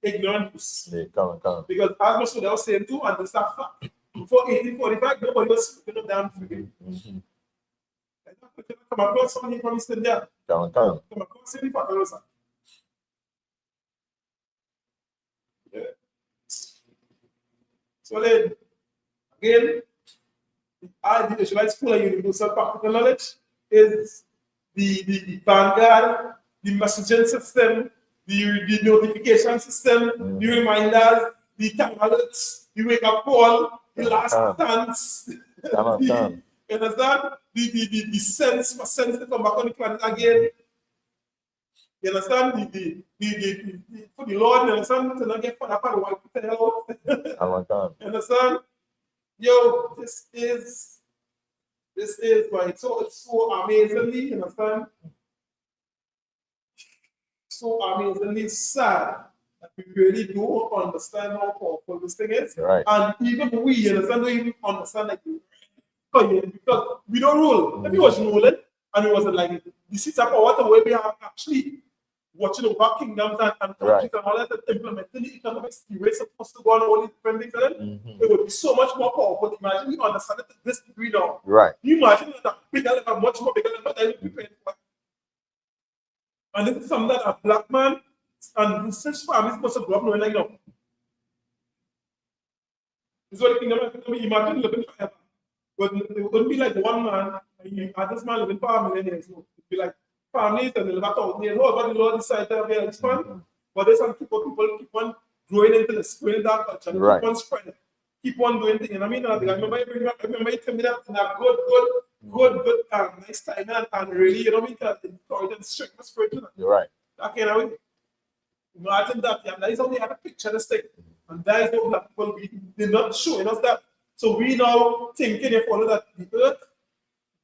ignorant use. Yeah, come on. Because as much as they were saying too, and this are fact. Before 1845, nobody was speaking of damn freaking. Come across somebody from East India. Come on. Come across any part of us. Yeah. So then, again, the Israelite School of Universal Practical Knowledge is the vanguard, the messaging system, the notification system, the reminders, the time alerts, the wake up call, the last dance. You understand? The sense for sense to come back on the planet again. You understand? For the Lord, you understand? To not get fun up and wipe the hell out. You understand? Yo, this is why it's so amazingly, you understand? So amazingly sad that we really don't understand how powerful this thing is. Right. And even we, you understand, don't even understand like because we don't rule. If we was ruling and it wasn't like the seats of power the way we have actually watching over kingdoms and countries and all that and implementing the economics the way it's supposed to go on all these different things and then it would be so much more powerful. Imagine we understand it to this degree now. Right. You imagine that bigger level, much more bigger level than we prepared for. And this is something that a black man and such families supposed to grow up knowing like now. This is what the kingdom is. Imagine living forever. But it wouldn't be like one man, and this man living for a million years. It would be like families and they live 1,000 years old, but the Lord decided to expand. But there's some people keep on growing into the growing in that culture, keep on spreading, keep on doing things. You know what I mean? I remember you telling me that in a good nice time and really, you know what I mean? Encourage and strengthen the spirit. You're right. That kind of way. Imagine that. Yeah, that is how they had a picture this thing. And that is what black people they're not showing us that. So we now thinking you follow that the earth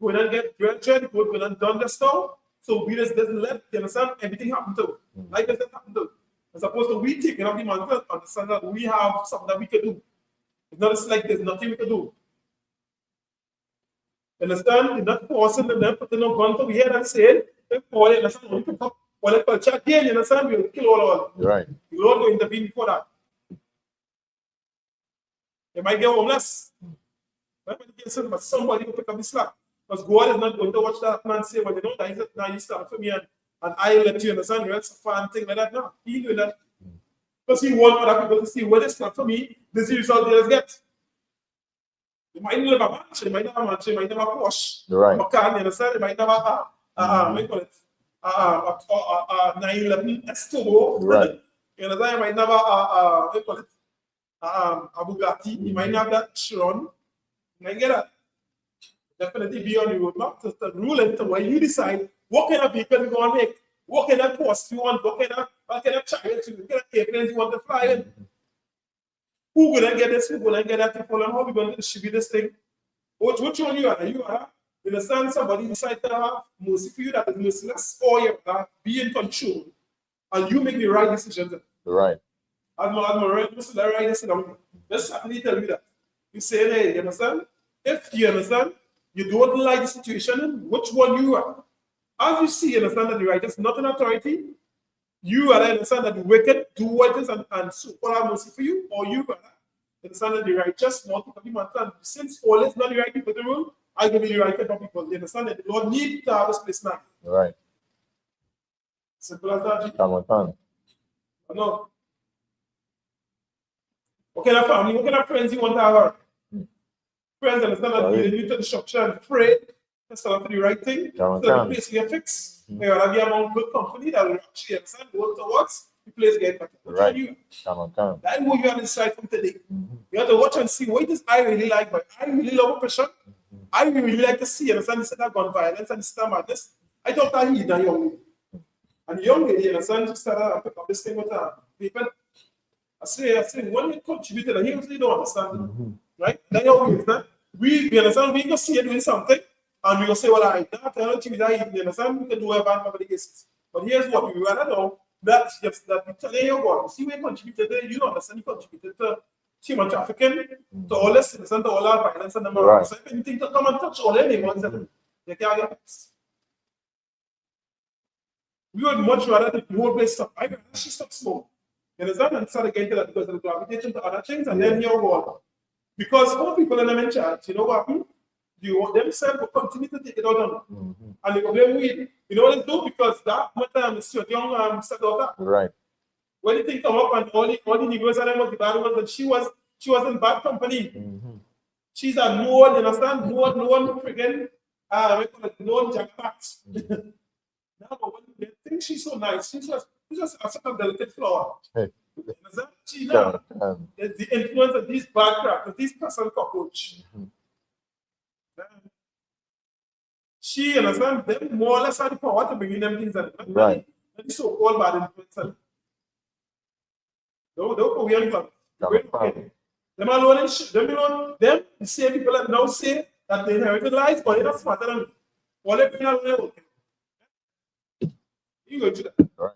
going and get grandchildren, going and done the stuff. So we just let, you understand, everything happen to. Like this happened to. As opposed to we taking up the mantle, understand that we have something that we can do. It's not just like there's nothing we can do. Understand? You're not forcing them, not putting no gun to the head and saying, if Paul, understand, when you pick up all culture again, you understand, we'll kill all. Right. The Lord will intervene before that. They might get homeless. But somebody will pick up the slack. Because God is not going to watch that man say, well, you know, that is it, now you start for me and I let you understand, you're a fan thing like that. No, he doing that. Because he wants other people to see, well, it's not for me, this is the result they just get. They might not have a mansion, they might not have a mansion, they might not have a Porsche. Right. A car, you understand? They might not have what you call it? 911 S2. Right. You understand? You might not have what you call it? A Bugatti. You might not have that Chiron. You might get that. Definitely be on the roadmap to rule into where you decide what kind of vehicle you want to make, what kind of post you want, what kind of chariot you want, what kind of airplanes you want to fly in. Who gonna get this? Who gonna get that? People, and how we gonna distribute this thing? Which one you are? You understand? Somebody decide to have mercy for you that is merciless, or you be in control, and you make the right decisions. Right. As my right decision, let's certainly tell you that. You say, hey, you understand? If you understand, you don't like the situation, which one you are. As you see, you understand that the righteous, not an authority. You are understand that the wicked do what it is and so all have mercy for you, or you are understand that the righteous, not to be mankind. Since all is not the right people to rule, I give you the right kind of people. You understand that the Lord needs to have this place now. Right. Simple as that. Come on. No. What kind of family, what kind of friends you want to have? Friends understand that you need to the structure and pray. That's not the right thing. So the place get fixed. You want to be among good company that will actually understand work towards the place get better. Right. Come on. That's what you have to decide from today. You have to watch and see what it is I really like, but I really love oppression. I really like to see, understand, instead of gun violence and instead of madness. I thought I need a young lady. And the young lady, understand, just started to pick up this thing with people. I say, when you contributed, and here's what you don't understand. Right? Then you understand. We understand, we go see you doing something, and we go say, well, I don't think that you understand, we can do whatever the case. But here's what we rather know, that we tell you what, see, we contributed there, you don't understand, you contributed to human trafficking, to all this, to all our violence and the morale. So if anything to come and touch all their neighbors, they can't get us. We would much rather the whole place stop. I can actually stop smoke. You understand? And start getting to that because of the gravitation to other things, and then you're gone. Because more people in them in charge, you know what happened? Themselves will continue to take it out on them. And they go blame weed. You know what they do? Because that matter is your young set daughter. Right. When the thing come up and all the Negroes and them was the bad ones, and she was in bad company. She's a known, you understand? Known freaking known jackpot. Now, but when they think she's so nice, she's just a sort of delicate flower. Hey. She now, the influence of these bad crackers, these person cockroach. She understand them more or less had the power to bring in them things that right. And so-called bad influence. Don't go weird club. Them alone, them the same people that now say that they inherited lies, but they're not smarter than me. All they bring alone, okay. You go to that. Right.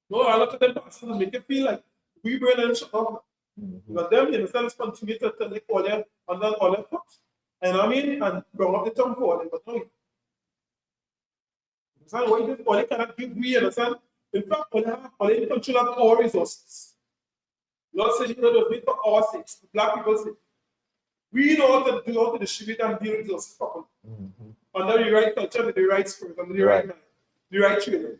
No, I look at them and make it feel like we bring them shut off. But them, you understand, continue to take all their foot. And I mean, and bring up the tongue for them, but no. Understand what you do? All they cannot give we, understand? In fact, all they control of our resources. Lord said, you know, those need for our sakes, for black people's sake. We know how to do, how to distribute and deal with resources properly. Under the right culture, the right spirit, under the right man, the right training.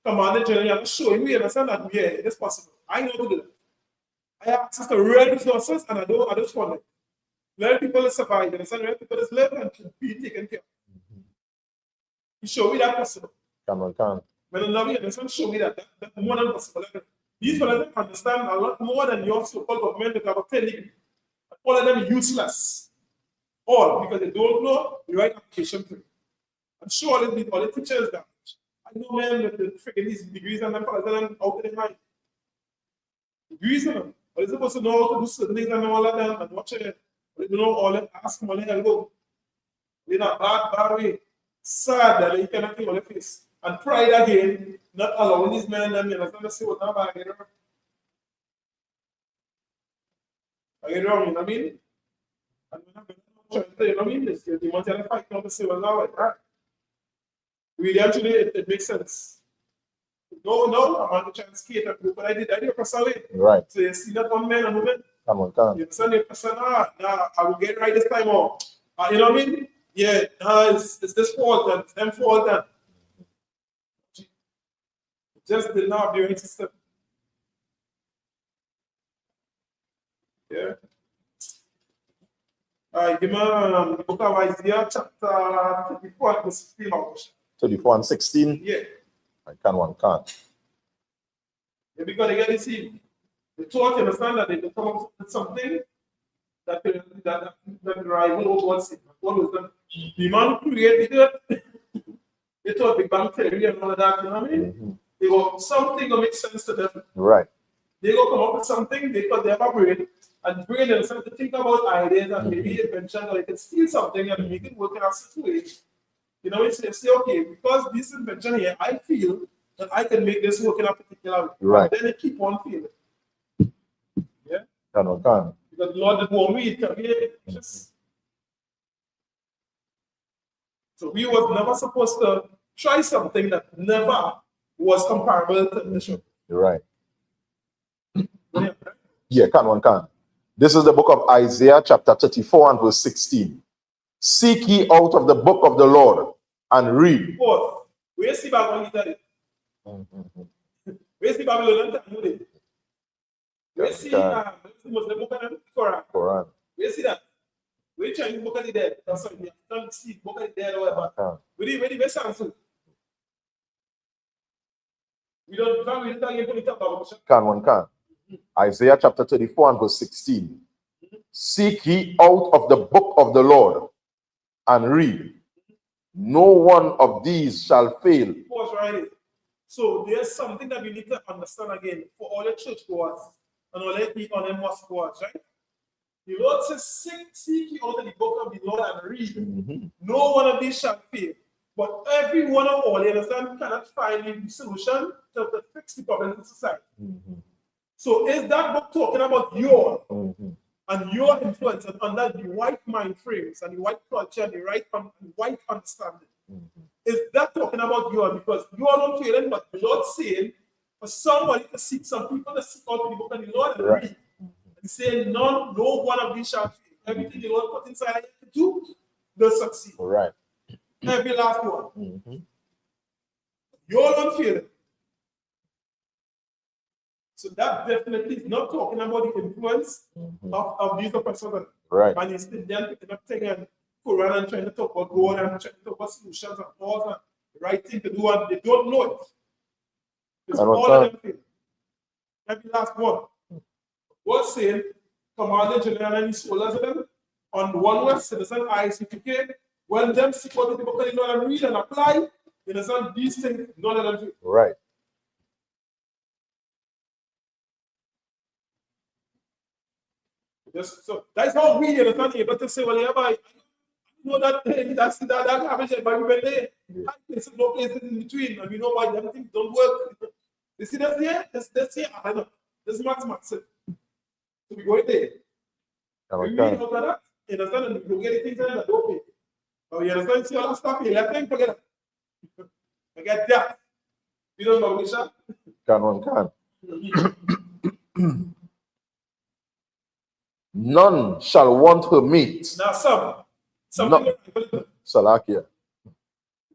Commander General, you have to show him, we understand that yeah, it is possible. I know to do that. I have access to real resources and I just want them. Let people survive, understand? Let people just live and be taken care of. You show me that possible. Come on. When I love you, understand, show me that more than possible. These fellows understand a lot more than your so-called government that have a 10 degree. All of them useless. All because they don't know the right application to it. I'm sure all the teachers that I know, man, the freaking these degrees and them fellows out of their mind. Degrees on them. But they're supposed to know how to do certain things and all of them and watch it. But they don't know all that, ask them all the hell go. They're not bad way. Sad that they cannot think on their face. And pride again, not allowing these men them, you understand, to say what now, I get it wrong. I get it wrong, you know what I mean? And when I'm trying to say, you know what I mean? This, the money to fight now to say, well, now, right? Really, actually, it makes sense. No, I'm not trying to skate and go, but I did press away. Right. So you see that one man and woman? Come on. You understand? You person, nah, I will get right this time or you know what I mean? Yeah, it's this fault and it's them fault and just did not have the right system. Yeah. All right, give me the book of Isaiah, chapter 34 and 16. 34 and 16. Yeah. I can't. Yeah, because they get deceived. They thought, you understand, that they can come up with something that rival what God said. What was that? The man who created it, they thought Big Bang Theory and all of that, you know what I mean? They got something that makes sense to them. Right. They go come up with something, they got their brain, and brain themselves to think about ideas and maybe invention, or they can steal something and make it work in a situation. You know, it's say, okay, because this invention here, I feel that I can make this work in a particular way. Right. But then they keep on feeling. Yeah? Can. Because the Lord did want me to be just. So we was never supposed to try something that never was comparable to the show. You're right. Yeah. Yeah, can. This is the book of Isaiah, chapter 34 and verse 16. Seek ye out of the book of the Lord and read. Pause. Where see Babylon Italy? Where see Babylon Italy? Where see Muslim book and Quran? Where see that? Where Chinese book of the dead? That's why we don't see book of the dead or whatever. Where the best answer? We don't get Bible. Can. Isaiah chapter 34 and verse 16. Seek ye out of the book of the Lord and read. No one of these shall fail. Pause right here. So there's something that we need to understand again for all the church goers and all the people on the mosque goers, right? The Lord says, seek ye out of the book of the Lord and read. No one of these shall fail. But every one of all, you understand, cannot find the solution to fix the problem in society. So is that book talking about your and your influence and under the white mind frames and the white culture and the white understanding? Is that talking about you? Because you are not feeling, but the Lord saying for somebody to seek, some people to seek out the book of the Lord and read. And saying, no one of these shall fail. Everything the Lord put inside you to do, does succeed. Right. Every last one. You're not feeling. So that definitely is not talking about the influence of these persons. Right. And instead, they're picking up things and Quran and trying to talk about God and trying to talk about solutions and all and the right thing to do, and they don't know it. It's all of them things. Every last one. What's saying, Commander General and his soldiers of them, on the one west, citizen ISUPK, when them seek out the book of the Lord and read and apply, you understand these things, none of them do. Right. Just, so that's how we understand able to say, well, yeah, but you know that garbage, but we went there. There's no places in between, and we know why them things don't work. You see this here? This here, I know. This is mathematics. So we go there. We read out of that, you understand, and we get the things that don't pay. Oh, you understand? See all that stuff here, left thing, forget it. Forget that. You don't know, Misha? Can. None shall want her meat. Now Salakia.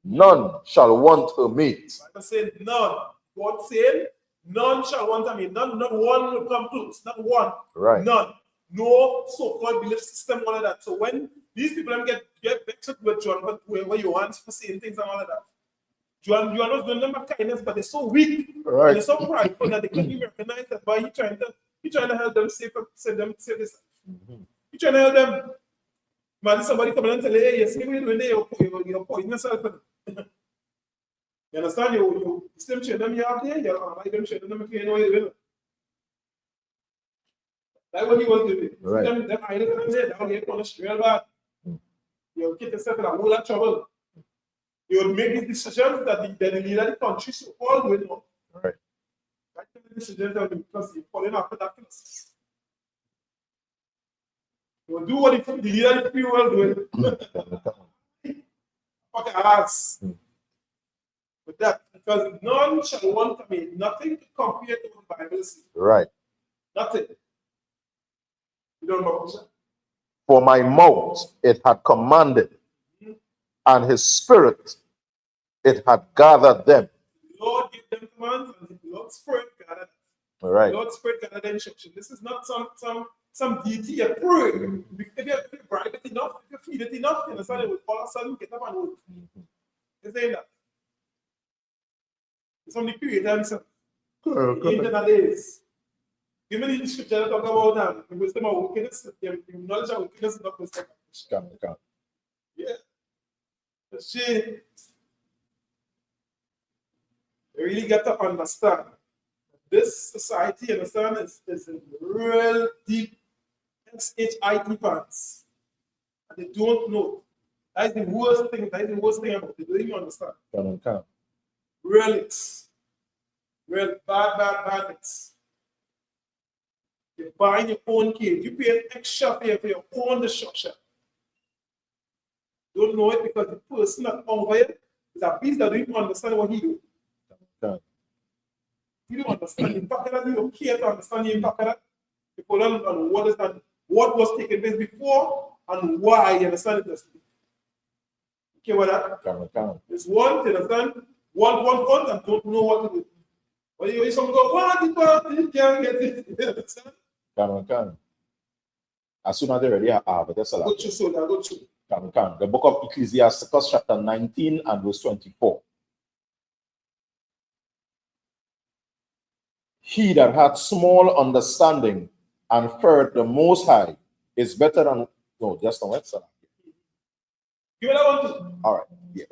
None shall want her meat. I said none. God said, none shall want her meat. None, not one will come close. Not one. Right. None. No so-called belief system, all of that. So when these people get vexed with John, where you want for saying things and all of that. John, you are not doing them of kindness, but they're so weak. Right. And they're so prideful that they can't even recognize that. But he's trying to help them save this. He's trying to help them. Man, somebody come and tell you, hey, you see what you're doing there, you're poisoning yourself. You understand? You still train them, you have there, you're like them training them, you know what you're doing. That's what he was doing. Right. Them idols and there, down here, punished real bad. You get yourself in a whole lot of trouble. He would make these decisions that the leader of the country so all will know. Right. Right? The decisions that because he's following after that philosophy. He will do what the leader of the free world doing. Fuck ass. With that, because none shall want to make nothing to compare to what the Bible says. Right. Nothing. You don't know what For my mouth it had commanded, and his spirit it had gathered them. the Lord gave them commands and the Lord's Spirit gathered. All right. The Lord's Spirit gathered the instruction. This is not some deity you pray. If you bribe it enough, if you feed it enough, you understand it will all of a sudden get up and work. It's saying that. It's only creator himself. Ancient days. Give me the scripture that talk about that. The wisdom of wickedness, the knowledge of wickedness is not wisdom. Yeah. But she really got to understand this society, understand, is in real deep SHIT pants. And they don't know. That is the worst thing. That is the worst thing about it. They don't even understand. Real it's. Real bad it's. You're buying your own cage. You pay an extra fee for your own destruction. Don't know it because the person that over here is a beast that don't even understand what he do. You don't understand the impact of that. You don't care to understand the impact of that. You put on what is that, what was taking place before and why. You understand it? Okay, what that? It's one to understand. One, and don't know what to do. But you some go, what you can't get it. You understand? As soon as they're ready, but that's a lot. Go to so that go to. The book of Ecclesiasticus, chapter 19 and verse 24. He that hath small understanding and feareth the Most High is better than, no, just on website. Give me that one too. All right. Yeah.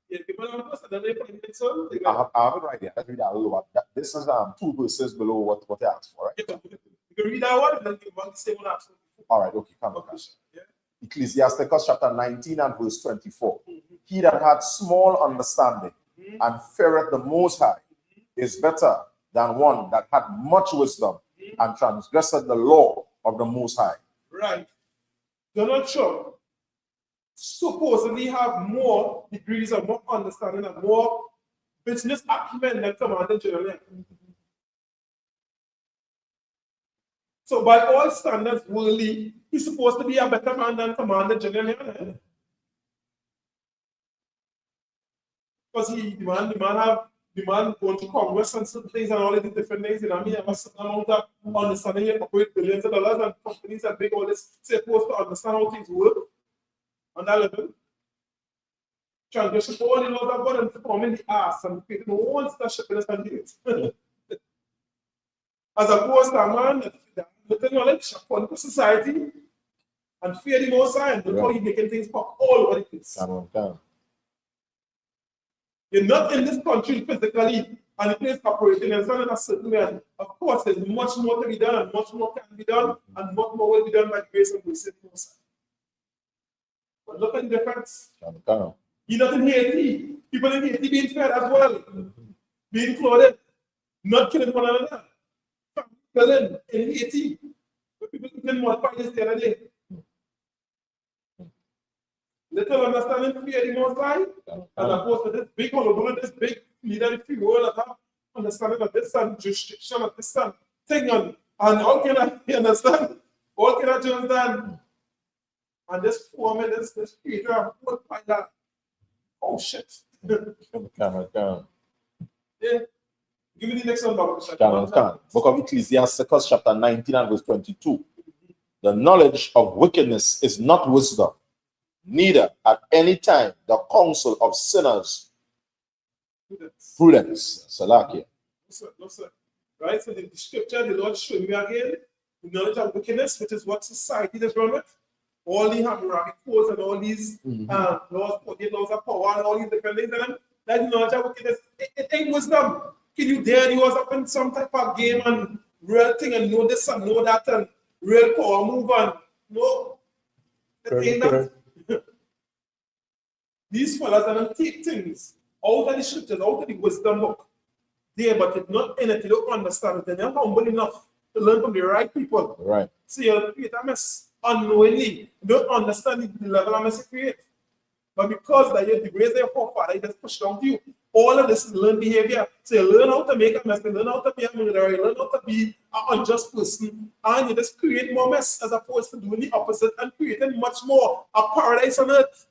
Yeah, give me that one first, and then they put it so. I have it right here. Let's read that a little bit. This is 2 verses below what they asked for, right? You can read that one and then give one the same one after. All right, okay, come on. Yeah. Ecclesiasticus chapter 19 and verse 24. He that hath small understanding and feareth the Most High is better than one that had much wisdom and transgressed the law of the Most High. Right. Donald Trump supposedly have more degrees of more understanding and more business acumen than Commander General. So by all standards, worldly, he's supposed to be a better man than Commander General. Because the man going to Congress and certain things and all of the different things, you know, I mean, have a certain amount of understanding, you operate billions of dollars and companies that make all this, supposed to understand how things work on that level. Transgression all the laws of God and forming the ass and creating no one starship in the standards. As opposed to a man that with the knowledge upon the society and fear the Most High and how he's making things pop all over the place. You're not in this country physically and the place operating and in a certain way. Of course, there's much more to be done and much more can be done and much more will be done by grace and mercy of the Most High. But look at the difference. You're not in Haiti. People in Haiti being fed as well, being clothed, not killing one another. Killing in Haiti. People eating more pies the other day. Little understanding fear the Most High, as opposed to this big hullabaloo, this big leader of the world that have understanding of this and jurisdiction of this and thing and all can I understand? All can I understand? And this foreman, this Peter, what by that? Oh shit. Yeah. Give me the next one, Baba. Book of Ecclesiasticus, chapter 19 and verse 22. The knowledge of wickedness is not wisdom, neither at any time the counsel of sinners prudence. Salakia. No, sir. Right? So the scripture, the Lord showed me again the knowledge of wickedness, which is what society does run with. All the Hammurabi codes and all these laws of power and all these different things. And that knowledge of wickedness, it ain't wisdom. Can you dare you was up in some type of game and real thing and know this and know that and real power move on? No. It ain't that. These fellas are going to take things out of the scriptures, out of the wisdom book. There, but it's not in it, you don't understand it, and you're humble enough to learn from the right people. Right. So you'll create a mess unknowingly. You don't understand the level of mess you create. But because that you're the grace of your forefather, it just pushed down to you. All of this is learned behavior. So you learn how to make a mess, you learn how to be a murderer, you learn how to be an unjust person, and you just create more mess as opposed to doing the opposite and creating much more a paradise on earth.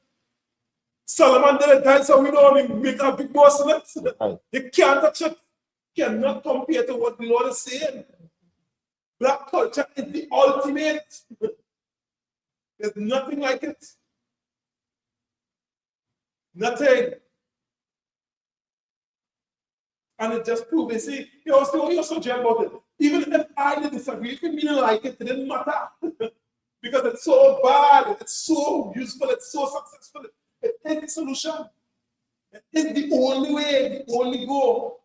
Solomon did it, guys, so we know we make a big boss on it. Right. You can't touch it. You cannot compare to what the Lord is saying. Black culture is the ultimate. There's nothing like it. Nothing. And it just proves, you see, you're so jail about it. Even if I didn't disagree, if you didn't like it, it didn't matter. Because it's so bad, it's so useful, it's so successful. It is the solution. It is the only way, the only goal.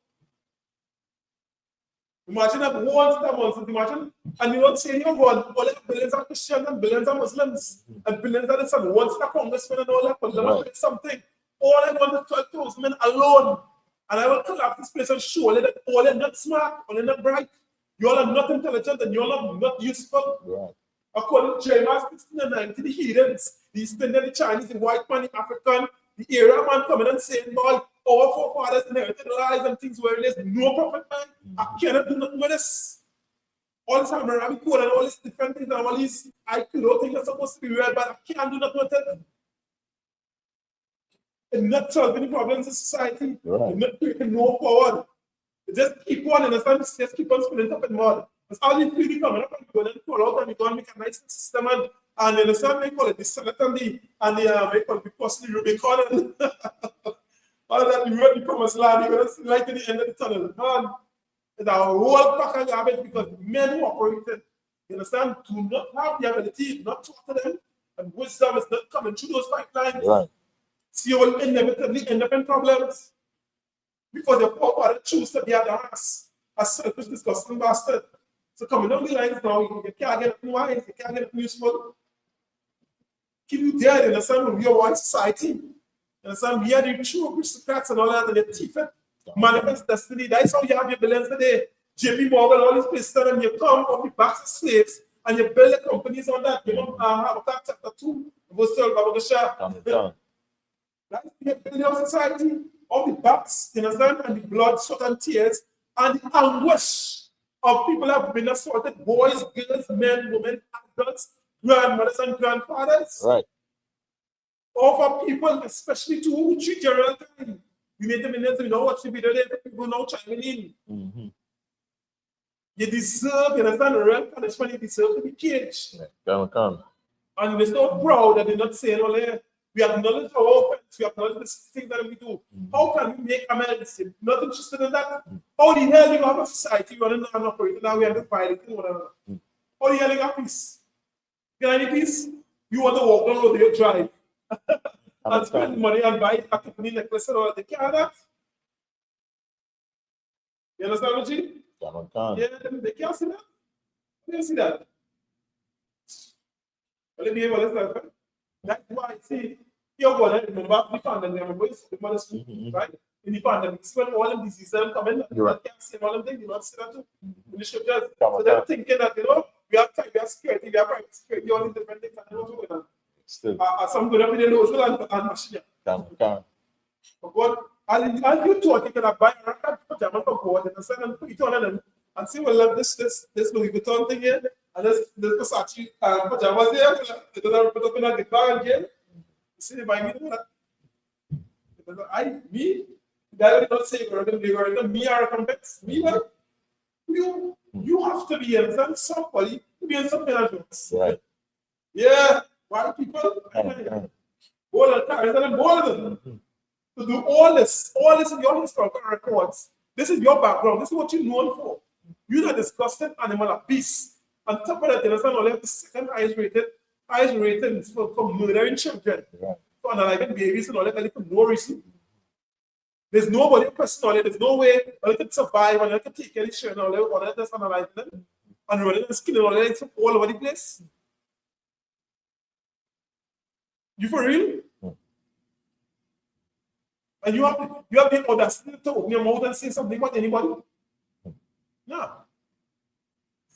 Imagine that once, imagine, and you don't say here, God, all the billions of Christians and billions of Muslims and billions of this and once the congressman and all that, but let me do something. All I want is 12,000 men alone. And I will collapse this place and show you that all are not smart, all are not bright. You all are not intelligent and you all are not useful. Right. According to Jeremiah 16 and 19, the heathens, the East Indian, the Chinese, the white man, the African, the Arab man coming and saying, boy, our forefathers inherited lies and things where there's no profit, man. I cannot do nothing with this. All this time, rabbit code and all these different things and all these IQ things are supposed to be real, but I can't do nothing with it. It's not solving the problems in society. Right. It's not taking no forward. It just keep on, understand? Just keep on spinning up and more. That's all you feel coming up and going and pull out and you go and make a nice system and understand they call it the Senate and the they call it the Post Rubicon and all that you really promised land, you're going to see light at the end of the tunnel. Man, it's a whole pack of garbage because the men who operated, you understand, do not have the ability not to talk to them, and wisdom is not coming through those pipelines. Right. So you will inevitably end up in problems because your forefather choose to be a ass, a selfish, disgusting bastard. So coming down the lines now, you can't get nothing wise, you can't get nothing useful. Keep you dead, in the same way we are one society. In the same we are the true aristocrats and all that, and the thief, manifest destiny. That's how you have your billions today. JP Morgan, all these places, and you come on the backs of slaves and you build the companies on that. You know, Habakkuk chapter 2, verse 12, that's the building of society, all the backs, you understand, and the blood, sweat, and tears, and the anguish of people have been assaulted, boys, girls, men, women, adults, grandmothers, and grandfathers. Right. Or for people, especially to who treat your real time. You need the millions, you know what should be there, people now chiming in. Mm-hmm. You deserve, you understand, the real punishment, you deserve to be caged. Yeah. Come. And we're so proud that they're not saying, oh, we acknowledge our offense, we acknowledge the things that we do. How can we make amends? You're not interested in that. How the hell do you have a society running and operating now? We are just violating one another. How the hell you got peace? You got any peace? You want to walk down the road, you drive and spend money and buy a company necklace and all that. They can't have that. You understand what G? Yeah, they can't see that. They can't see that. Well, let me hear what it's. That's why, see, you're going to remember the pandemic, remember the mother school, right? In the pandemic, when all of these diseases come in, you can't see all of them, you not see that too. In the scriptures. So they're thinking that, you know, we have time, we have security, we have private security, all these different things, and what's going on. Still. Some good up in the nose and machine. But what, as you thought, you could have buy a record pajama for board and send them put it on them and say, well, this Louis Vuitton thing here, and this Versace pajamas here, they don't put up in a bag again. You see, they buy me that. Me, that will not say, me are recompense. Me, well, you have to be understand somebody to be in some kind of jokes. Right. Yeah. Why people? All the cars and all of them. To do all this in your historical records. This is your background. This is what you're known for. You're a disgusting animal of peace. On top of that, you understand, only have the second highest ratings for murdering children, for unaliving babies and all that for no reason. There's nobody personally, there's no way I could survive and I could take any shit and all that that's unaliving them and running and skinning all that all over the place. You for real? And you have the audacity to open your mouth and say something about anybody? No.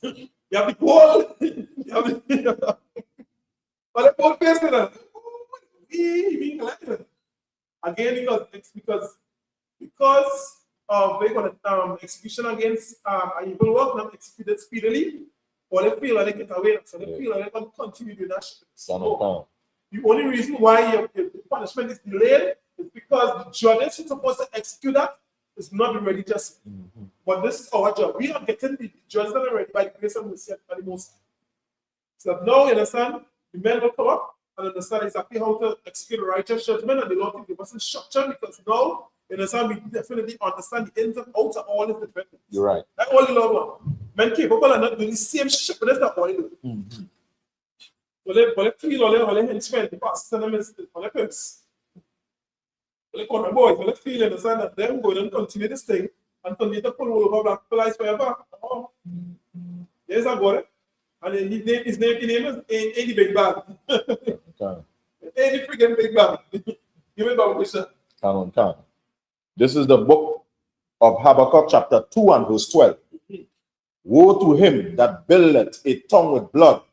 You have the goal. You have the but the whole person. Again, because we're going to execution against evil work not executed speedily, or they feel like they get away, so they feel like they can continue doing that shit. So, the only reason why the punishment is delayed is because the judge is supposed to execute that is not the religious. But this is our job. We are getting the judges that are ready by the grace of mercy and the most. So now you understand, the men will come up and understand exactly how to execute righteous judgment, and the Lord will give us instruction, because now you understand, we definitely understand the ins and outs of all this development. You're right. That's all the Lord wants. Men capable are not doing the same shit, but that's not all they do. But they feel all they henchmen, the pastors and the ministers, all they pimps. They call my boys, they feel and understand that them go and continue this thing and continue to pull over black people eyes forever. Oh. There's a God. And his name is Eddie Big Bag. Eddie freaking Big Bag. Give me back, Bishop. This is the book of Habakkuk, chapter 2 and verse 12. Woe to him that buildeth a tongue with blood,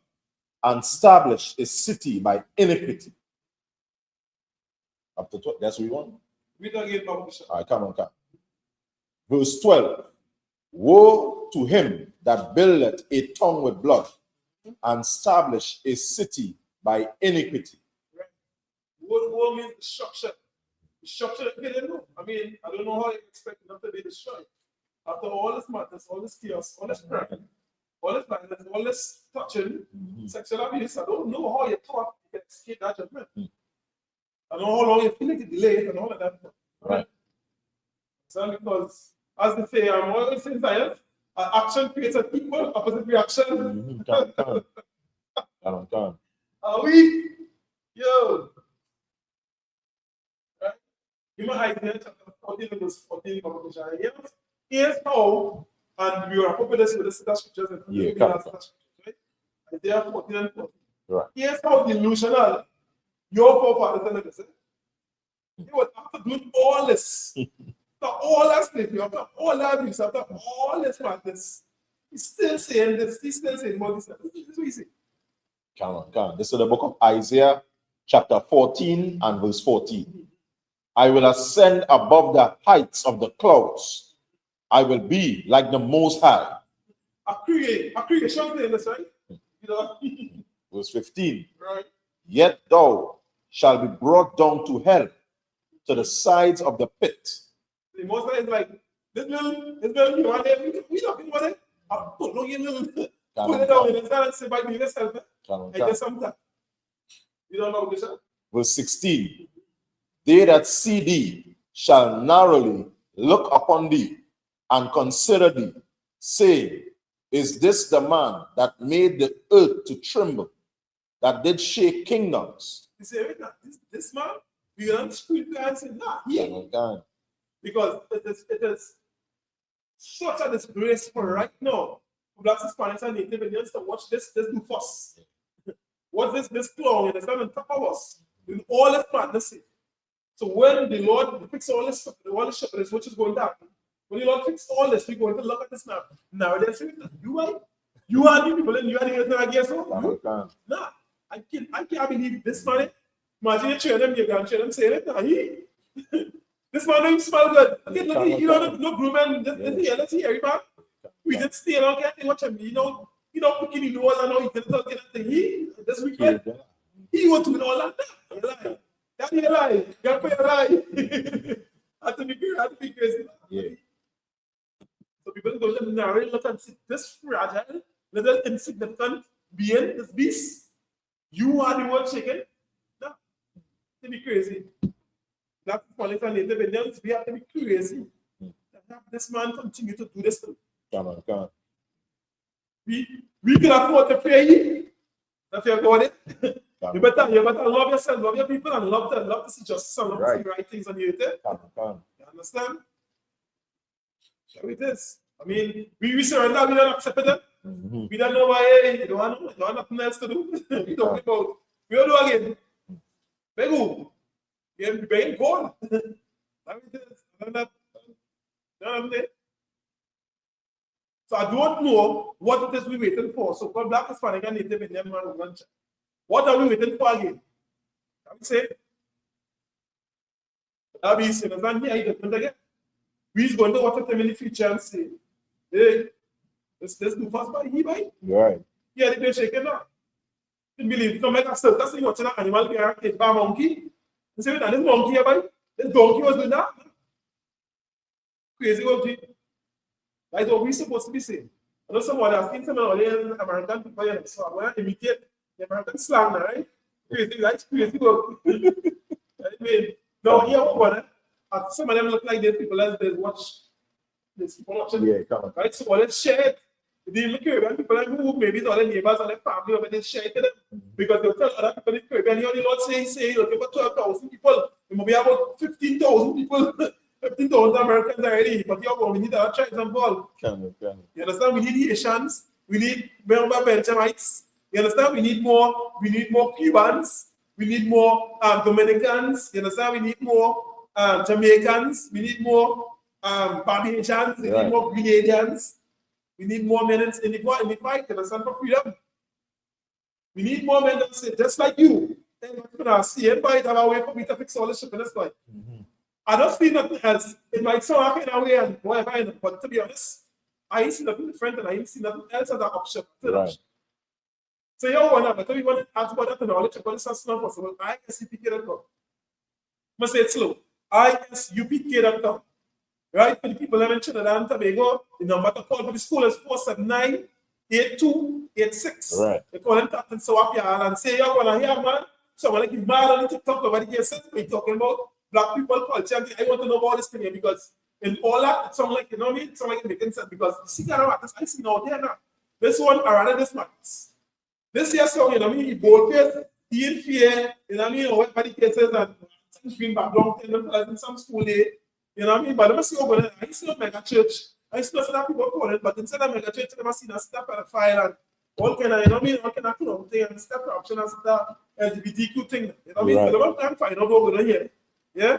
and establish a city by iniquity. Up to 12. That's what we want. Read again, Bishop. All right, come on. Verse 12. Woe to him that buildeth a tongue with blood, and establish a city by iniquity. Right. Woe means destruction. Destruction, they didn't know. I mean, I don't know how you expect them to be destroyed. After all this madness, all this chaos, all this crime, all this violence, all this touching, sexual abuse, I don't know how you thought you can escape that judgment. I don't know how long you feel like it delayed and all of that. Right. So because, as they say, I'm always saying science, action creates an equal opposite reaction. Are we? Yo. Right? Give me Isaiah chapter 14 verse 14. Here's how, and we were appropriate this with the scriptures and right? Isaiah 14 and 14. Right. Here's how delusional your forefathers are like. They would have to do all this. After all that slavery, after all that abuse, after all this madness, he's still saying this, he's still saying what he said. This is what he said. Come on. This is the book of Isaiah, chapter 14 and verse 14. I will ascend above the heights of the clouds. I will be like the Most High. A creation thing, that's right. You know? Verse 15. Right. Yet thou shalt be brought down to hell, to the sides of the pit. The Most High is like, this little, you want it? We don't want it. I'll put on your little, put it down in the side and say, by me, yourself. I guess something. You don't know this. Verse 16. They that see thee shall narrowly look upon thee and consider thee, saying, is this the man that made the earth to tremble, that did shake kingdoms? You say, this man, we don't scream and say, nah, yeah. Because it is such a disgrace for right now for Blacks, Hispanics, and Native Indians to watch this do fuss. What's this clown and it's on top of us with all this madness? So when the Lord fix all this shit, which is going to happen, when the Lord fix all this, we're going to look at this now. Now they're saying, you are the people and you are the other against all. Nah, I can't believe this man. Imagine you train them, your grandchildren saying it. Nah, this man don't smell good. Okay, look, you know, no grooming. Let's see, everybody. We just stay along and watch him. You know, cooking the nose and all. You can talk to that. This weekend, he was doing all that. That's your lie. That's your lie. Had to be crazy. Yeah. So people go to narrate, look and see this fragile, little insignificant being, this beast. You are the one chicken. No, to be crazy. That's politics and Native Indians. We have to be crazy. Have this man continue to do this thing. Come on. We can afford to pay you. If you got it. You better love yourself, love your people, and love to see justice and love to see right things on you. Come. You understand? So it is. I mean, we surrender, we don't accept it. We don't know why, you don't have nothing else to do. We don't about. We don't do again. Begu. You're begging God. So I don't know what it is we're waiting for. So called Black, Hispanic, and Native Indian man. What are we waiting for again? I would say, I'll be saying, again. We're going to watch them in the future and say, hey, let's do fast by he by. Right. Yeah, they're shaking now. You believe, come make a circus, you watching an animal be a monkey. You say, this monkey here, by this donkey was doing that. Crazy monkey. That's what we're supposed to be saying. I know someone asking some of the American people, so I want to imitate the American slang, right? Crazy, that's crazy monkey. I mean, no, yeah, what? Some of them look like these people as they watch this people watching. Yeah, come on. Right? So let's share it. The Caribbean people who maybe it's all their neighbors or their family over there share it to them. Because they'll tell other people in the Caribbean, you know, the Lord say, look, about 12,000 people, there will be about 15,000 people, 15,000 Americans already, but we need our tribes involved. You understand? We need Haitians, we need Benjamites. You understand? We need more Cubans, we need more Dominicans, you understand? We need more Jamaicans, we need more Barbadians, we need more Grenadians, we need more men in the fight, you understand, for freedom. We need more men that say, just like you, see everybody have a way for me to fix all this shit in this fight. I don't see nothing else. It might sound like in a way and whatever, but to be honest, I ain't seen nothing different and I ain't seen nothing else as an option. Right. So you want to ask about that knowledge about this as not possible. ISUPK.com. I say it slow. ISUPK.com. Right? For the people that in Trinidad and Tobago, the number to call for the school is 479-8286. Right. They call them Captain Sawapia and say, you want to hear, man? Someone like you mad on the TikTok over the years since we talking about Black people culture. I want to know about this thing here because in all that, it sounds like, you know what I mean? It sounds like it making sense because you see kind of artists I see out there now. This one, I rather this matters. This here song, you know what I mean? He boldface, he in fear, you know what I mean? Or everybody cases and things bring back long time in some school day. You know what I mean? But let me see over there. I see no mega church. I see no some people calling, but instead of mega church, I see a step at a file and all kind of, you know what I mean? All kind of clown thing and step corruption and stuff, LGBTQ thing. You know what I mean? Right. So they can't find out what we're going to hear. Yeah?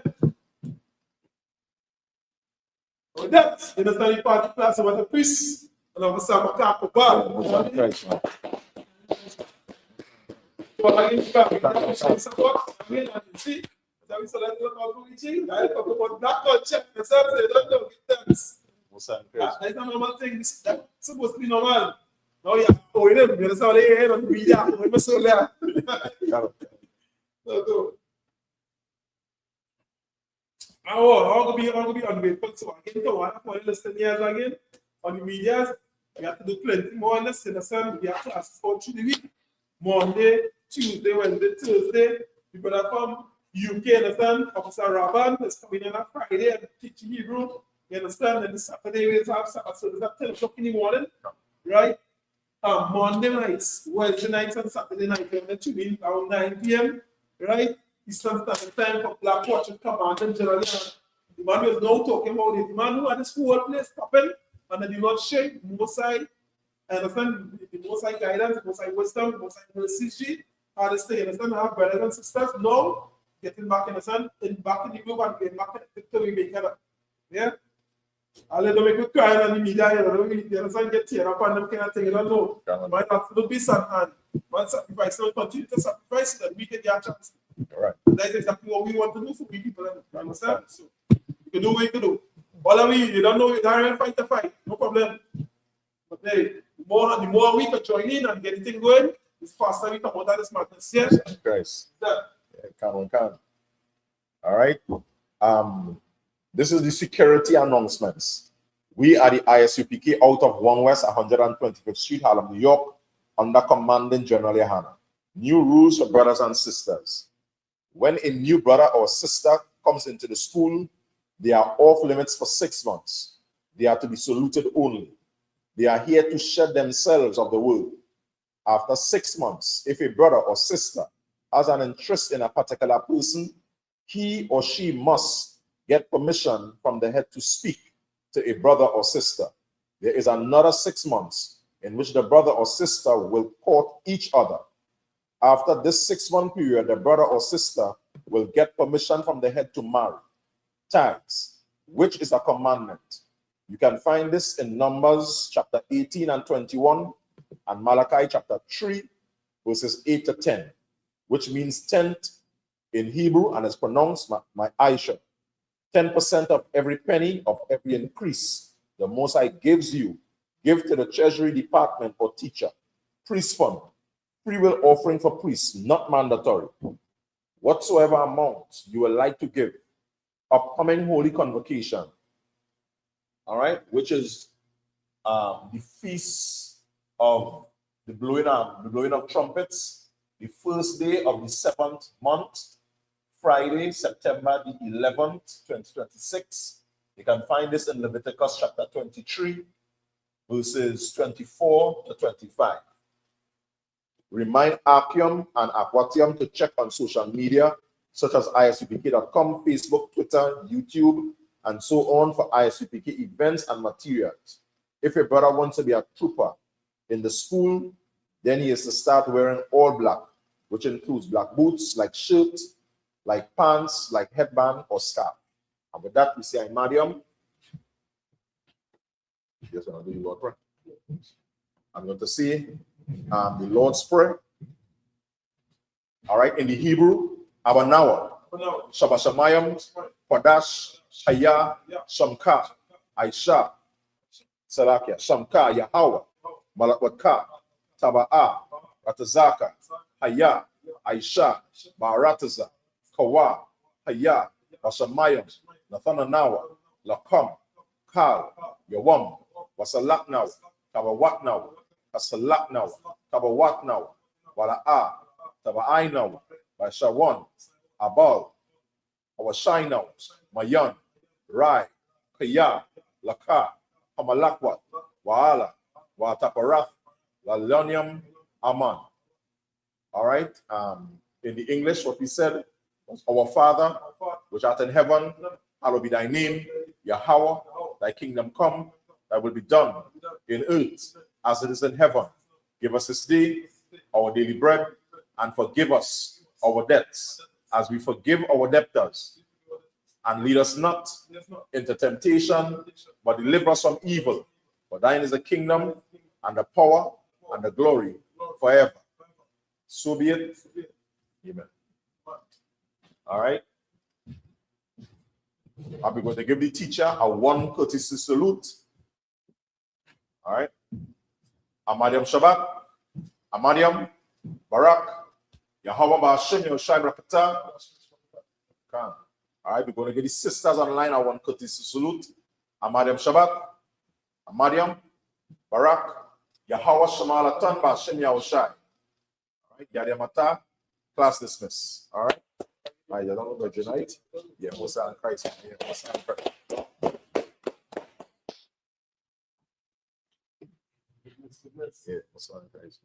With that, you understand the party class about the priest and of the Samaka Kopa. But I can support, I mean, I can see. That we select about preaching. I talk about black culture. And so they don't know that's a normal thing. That's supposed to be normal. No, yeah. Oh, you understand? They don't be there. We're so there. I'll be ungrateful. So again, to one for listening years again on the media, we have to do plenty more. Listen, we have to ask for through the week. Monday, Tuesday, Wednesday, Thursday. People are from UK, understand? Officer Raban is coming in on Friday and teaching Hebrew. You understand? And Saturday we have Sabbath service at 10 o'clock in the morning, right? Monday nights, Wednesday nights, and Saturday night. And then tune in around 9 p.m., right? Eastern Standard Time for Black Watch and Command and General. The man was now talking about it. The man who had this whole place popping and the Lord shake, Mosai, I understand the Mosai guidance, Mosai wisdom, Mosai mercy, how this thing, understand? Our brothers and sisters now getting back in the sun, back in the group and getting back in the make it up. Yeah? I'll let them make you cry on the media, you understand? Get tear up on them kind of thing, you don't know. Might have to be sad and one sacrifice, so continue to sacrifice so that we get their chance. Right. That's exactly what we want to do for people, you understand? So you can do what you can do. All of you don't know, you don't fight the fight, no problem. But hey, the more we can join in and get anything going, it's faster we come out of this madness. Yes? Christ. Yeah. Come on. All right. This is the security announcements. We are the ISUPK out of 1 West 125th Street, Harlem, New York, under Commanding General Yahana. New rules for brothers and sisters. When a new brother or sister comes into the school, they are off limits for 6 months. They are to be saluted only. They are here to shed themselves of the word. After 6 months, if a brother or sister has an interest in a particular person, he or she must get permission from the head to speak to a brother or sister. There is another 6 months in which the brother or sister will court each other. After this 6-month period, the brother or sister will get permission from the head to marry. tithes, which is a commandment. You can find this in Numbers chapter 18 and 21 and Malachi chapter 3, verses 8 to 10, which means tenth in Hebrew and is pronounced my Aisha. 10% of every penny of every increase the Most High gives you, give to the Treasury Department or teacher. Priest fund, free will offering for priests, not mandatory. Whatsoever amount you would like to give, upcoming holy convocation, all right, which is the feast of the blowing of trumpets, the first day of the 7th month, Friday, September the 11th, 2026. You can find this in Leviticus chapter 23, verses 24 to 25. Remind Archeum and Aquatium to check on social media, such as ISUPK.com, Facebook, Twitter, YouTube, and so on for ISUPK events and materials. If your brother wants to be a trooper in the school, then he has to start wearing all black, which includes black boots, like shirt, like pants, like headband or scarf. And with that, we say Imadium. Yes, I'll do the Lord prayer. I'm going to say the Lord's Prayer. All right, in the Hebrew, Abanawa, Shabashamayam, Padash, Haya, Shamka, Aisha, Salakia, Shamka, Yahweh, Malakwaka, Taba'a, Ratazaka, Haya, Aisha, Barataza, Kawa, Haya, Washamayam, Nathananawa, Lakam, Kal, Yawam, Wasalaknaw, Kabawatnaw, Kasalaknaw, Kabawatnaw, Wala'a, Taba'ainaw, Bashawan, Abal, Awashainaw, Mayan, Rai, Kaya, Laka, Hamalakwat, Waala, Wataparath, Lalonium, Aman. All right. In the English, what we said was, Our Father, which art in heaven, hallowed be thy name, Yahweh, thy kingdom come, thy will be done in earth as it is in heaven. Give us this day our daily bread, and forgive us our debts as we forgive our debtors. And lead us not into temptation, but deliver us from evil. For thine is the kingdom, and the power, and the glory forever. So be it. Amen. All right. I'll be going to give the teacher a one courtesy salute. All right. Amadiam Shabbat, Amadiam, Barak, Yahweh Ba'ashem, Yoshai Rakata. All right, we're going to give the sisters online a one courtesy salute. Amadiam Shabbat, Amadiam, Barak, Yahweh Shamalatan Ba'ashem Yahushai. All right, Yadiamata, class dismiss. All right. All right, you don't know tonight. Yeah, Musa and Christ. Yeah, Musa and Christ. Yeah, Musa and Christ.